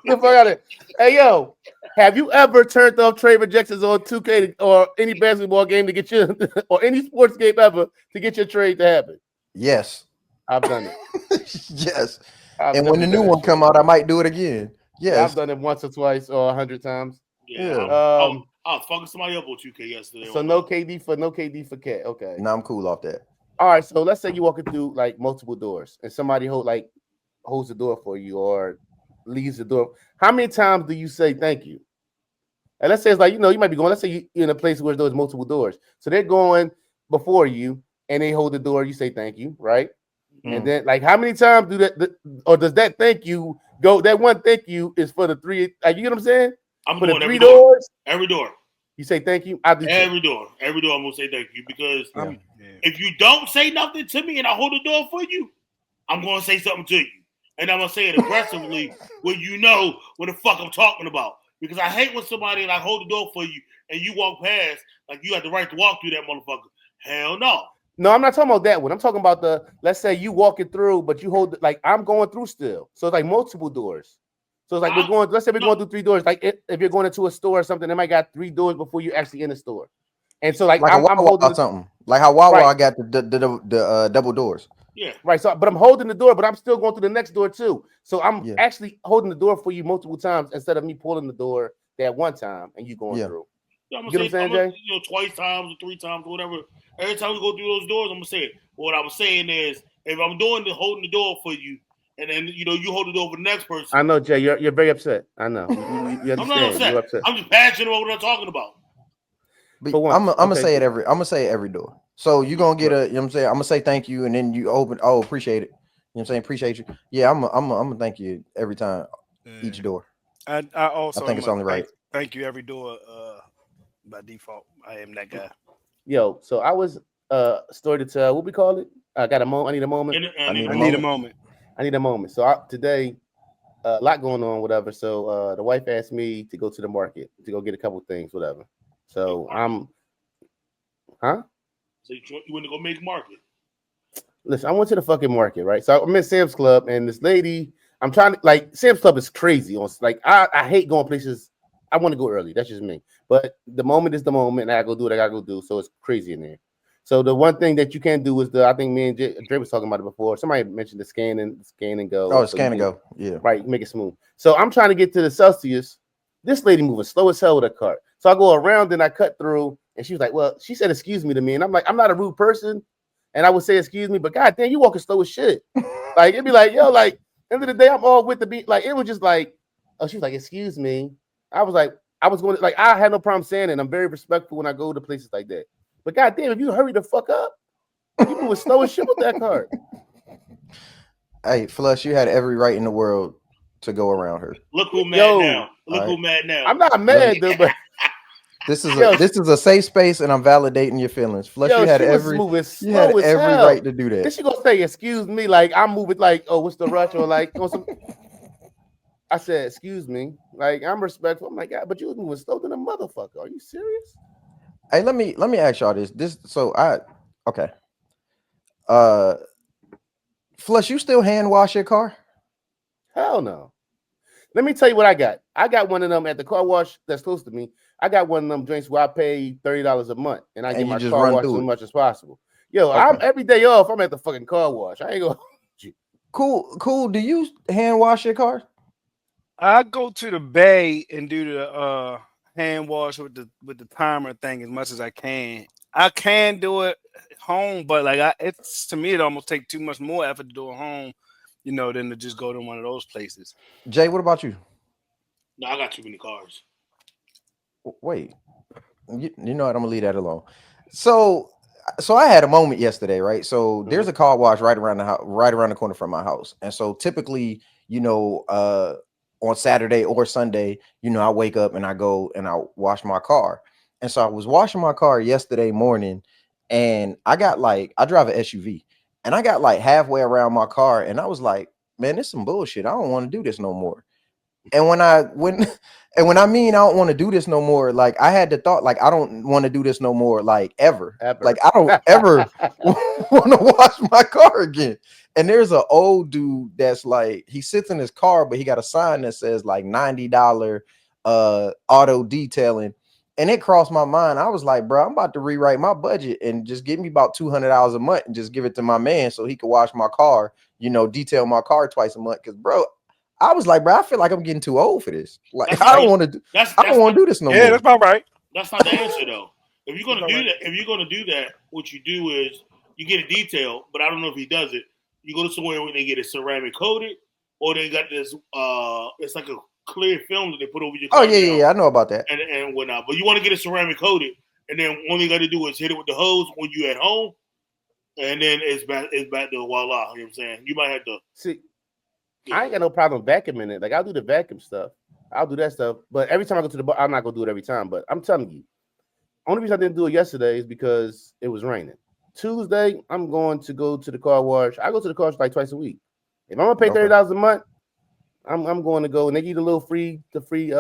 the fuck out of it. Hey yo, have you ever turned off trade rejections on 2K or any basketball game to get your or any sports game ever to get your trade to happen? Yes. I've done it. Yes. I've And when the new one come out, I might do it again. Yes. I've done it once or twice or 100 times. Yeah. Yeah. I was fucking somebody up on 2K yesterday. So no KD for Cat. Okay. Now I'm cool off that. All right. So let's say you walking through like multiple doors and somebody holds the door for you or leaves the door. How many times do you say thank you? And let's say it's like, you might be going, let's say you're in a place where there's multiple doors. So they're going before you and they hold the door, you say thank you, right? And then like how many times or does that thank you go? That one thank you is for the 3, like you get what I'm saying? I'm For the going 3 every door. doors, Every door. you say thank you. I do too. Every door. I'm gonna say thank you because Yeah. if you don't say nothing to me and I hold the door for you, I'm gonna say something to you. And I'm gonna say it aggressively when you know what the fuck I'm talking about. Because I hate when somebody like hold the door for you and you walk past like you have the right to walk through that motherfucker. Hell no. No, I'm not talking about that one. I'm talking about let's say you walking through, but you hold like I'm going through still. So it's like multiple doors. So it's like let's say we're going through 3 doors. Like if you're going into a store or something, they might got 3 doors before you actually in the store. And so like I'm holding or something. Like how Wawa Right. got the double doors. Yeah. right. So but I'm holding the door, but I'm still going through the next door too. So I'm Yeah. actually holding the door for you multiple times instead of me pulling the door that one time and you going Yeah. through. Yeah, I'm You know gonna what I'm say, saying, Jay? twice times or 3 times, whatever. Every time we go through those doors, I'm gonna say it. What I was saying is, if I'm holding the door for you, and then you hold the door for the next person. I know, Jay. You're very upset. I know. You understand. I'm not upset. You're upset. I'm just passionate about what I'm talking about. But For once, I'm gonna okay. say it every door. So you're gonna get you know what I'm saying? I'm gonna say thank you, and then you open, appreciate it. You know what I'm saying? Appreciate you. Yeah, I'm gonna thank you every time, each door. I also I think it's only right. Thank you every door by default. I am that guy. Yo, so I was story to tell. What we call it? I got a moment. I need a moment. I need a moment. I need a moment. So today, a lot going on, whatever. So the wife asked me to go to the market to go get a couple things, whatever. So So you want to go make market? Listen, I went to the fucking market, right? So I'm at Sam's Club, and this lady, I'm trying to like Sam's Club is crazy. Like I hate going places. I want to go early. That's just me. But the moment is the moment, and I go do what I gotta go do. So it's crazy in there. So the one thing that you can do is I think me and Dre was talking about it before. Somebody mentioned the scan and go. Oh, scan and go. Yeah. Right, make it smooth. So I'm trying to get to the Celsius. This lady moving slow as hell with a cart. So I go around and I cut through, and she was like, "Well," she said, "Excuse me" to me, and I'm like, "I'm not a rude person," and I would say, "Excuse me," but goddamn, you walking slow as shit. Like it'd be like, yo, like end of the day, I'm all with the beat. Like it was just like, oh, she was like, "Excuse me." I was like, I was going to like, I had no problem saying it. I'm very respectful when I go to places like that. But goddamn, if you hurry the fuck up, you moving slow as shit with that cart. Hey, Flush, you had every right in the world to go around her. Look who mad now. Look who mad now. I'm not mad though, but this is a safe space, and I'm validating your feelings. Flush, you had every right to do that. Then she gonna say, "Excuse me," like I'm moving, like, "Oh, what's the rush?" Or like, on some. I said, "Excuse me," like I'm respectful. I'm like, "God, but you was moving slow than a motherfucker. Are you serious?" Hey, let me ask y'all this. Okay. Flush, you still hand wash your car? Hell no. Let me tell you what I got. I got one of them at the car wash that's close to me. I got one of them joints where I pay $30 a month, and I get And you my just car run washed through as it. much as possible. Yo, Okay. I'm every day off. I'm at the fucking car wash. I ain't gonna. Cool. Do you hand wash your car? I go to the bay and do the hand wash with the timer thing as much as I can. I can do it home, but like it's to me it almost take too much more effort to do it home, than to just go to one of those places. Jay, what about you? No, I got too many cars. Wait, you know what? I'm gonna leave that alone. So I had a moment yesterday, right? So there's a car wash right around the house, right around the corner from my house, and so typically, on Saturday or Sunday, I wake up and I go and I wash my car, and so I was washing my car yesterday morning, and I drive an SUV, and I got like halfway around my car, and I was like, man, this is some bullshit. I don't want to do this no more. And when I mean I don't want to do this no more, like I had the thought, like I don't want to do this no more, like ever. Like I don't ever want to wash my car again. And there's an old dude that's like, he sits in his car, but he got a sign that says like $90 auto detailing. And it crossed my mind. I was like, bro, I'm about to rewrite my budget and just give me about $200 a month and just give it to my man so he could wash my car, detail my car twice a month. Because bro, I was like, bro, I feel like I'm getting too old for this. Like, I don't want to do this no more. Yeah, that's about right. That's not the answer though. If you're gonna do that, what you do is you get a detail. But I don't know if he does it. You go to somewhere where they get it ceramic coated, or they got this. It's like a clear film that they put over your car. Oh yeah, I know about that. And whatnot. But you want to get it ceramic coated, and then all you got to do is hit it with the hose when you at home, and then it's back to voila. You know what I'm saying? You might have to see. I ain't got no problem vacuuming it. Like I'll do the vacuum stuff. I'll do that stuff. But every time I go to the bar, I'm not gonna do it every time. But I'm telling you, only reason I didn't do it yesterday is because it was raining. Tuesday, I'm going to go to the car wash. I go to the car wash like twice a week. If I'm gonna pay $30 a month, I'm going to go, and they give you the free the free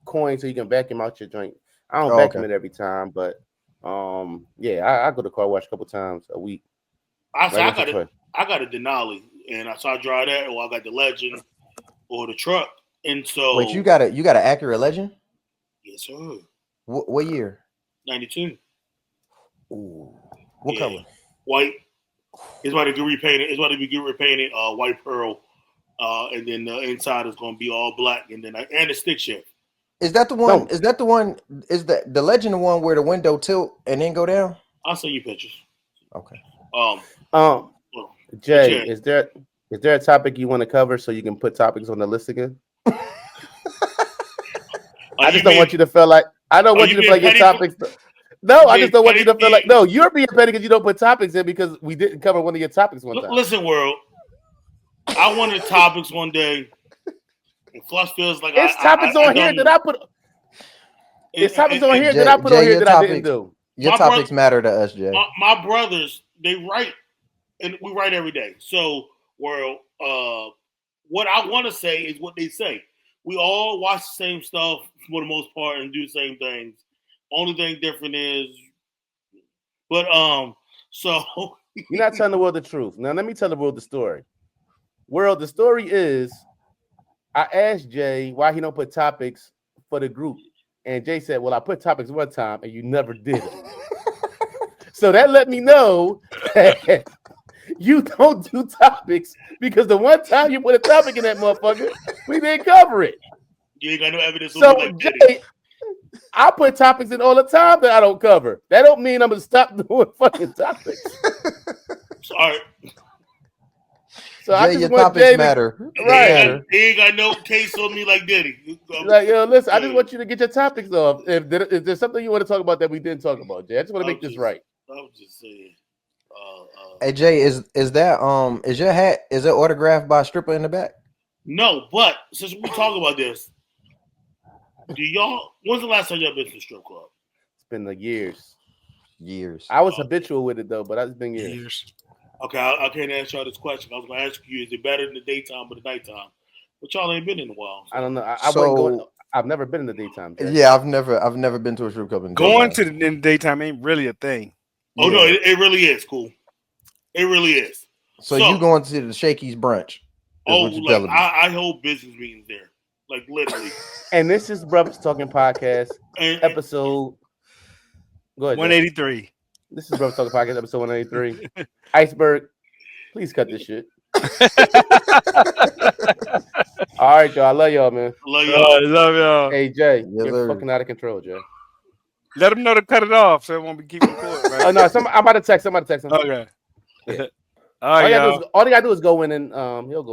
coin so you can vacuum out your joint. I don't vacuum it every time, but yeah, I go to the car wash a couple times a week. I got a Denali, and I drive that, or I got the Legend or the truck. And so wait, you got an Acura Legend? Yes, sir. What year? 92. Ooh, what color? White. It's about to get repainted. White pearl, and then the inside is going to be all black, and a stick shift. Is that the one? No. Is that the one? Is the Legend the one where the window tilt and then go down? I'll send you pictures. Okay. Jay, is there a topic you want to cover so you can put topics on the list again? I just don't want you to feel like I don't want you to feel like your topics. No, I just don't want you to feel like you're being petty because you don't put topics in because we didn't cover one of your topics one time. Listen, world, I wanted topics one day, and Flush feels like it's topics on here that I put. It's topics on here that I put on here that I didn't do. Your topics matter to us, Jay. My brothers, they write, and we write every day. So, world, what I want to say is what they say. We all watch the same stuff for the most part and do the same things. Only thing different is, so you're not telling the world the truth. Now let me tell the world the story. World, the story is, I asked Jay why he don't put topics for the group, and Jay said, "Well, I put topics one time, and you never did it." So that let me know that you don't do topics because the one time you put a topic in that motherfucker, we didn't cover it. You ain't got no evidence. So Jay, I put topics in all the time that I don't cover. That don't mean I'm gonna stop doing fucking topics. Sorry. So Jay, I just your want topics Jay matter. Right. He ain't got no case on me like Diddy. Like, listen, I just want you to get your topics off. If there's something you want to talk about that we didn't talk about, Jay, I just want to make this right. I was just saying. Hey Jay, is that is your hat autographed by a stripper in the back? No, but since we talk about this, when's the last time y'all been to the strip club? It's been like years. I was habitual with it though, but it's been years. Okay, I can't answer y'all this question. I was gonna ask you, is it better in the daytime or the nighttime? But y'all ain't been in a while. So. I don't know. I wouldn't go. I've never been in the daytime. Jay. Yeah, I've never been to a strip club in the Going daytime. to the in the daytime ain't really a thing. Oh no, it really is cool. It really is. So you going to the Shakey's brunch? I hold business meetings there, like literally. And this is Brothers Talking Podcast episode. Go ahead. 183. Jay. This is Brothers Talking Podcast episode 183. Iceberg, please cut this shit. All right, y'all. I love y'all, man. Love y'all. Love y'all. Hey, Jay, Yes, you're sir. fucking out of control, Jay. Let them know to cut it off so it won't be keeping recording. Right? Oh no, I'm about to text. Somebody text him. Okay. Yeah. All right, y'all. All you gotta do is go in and he'll go.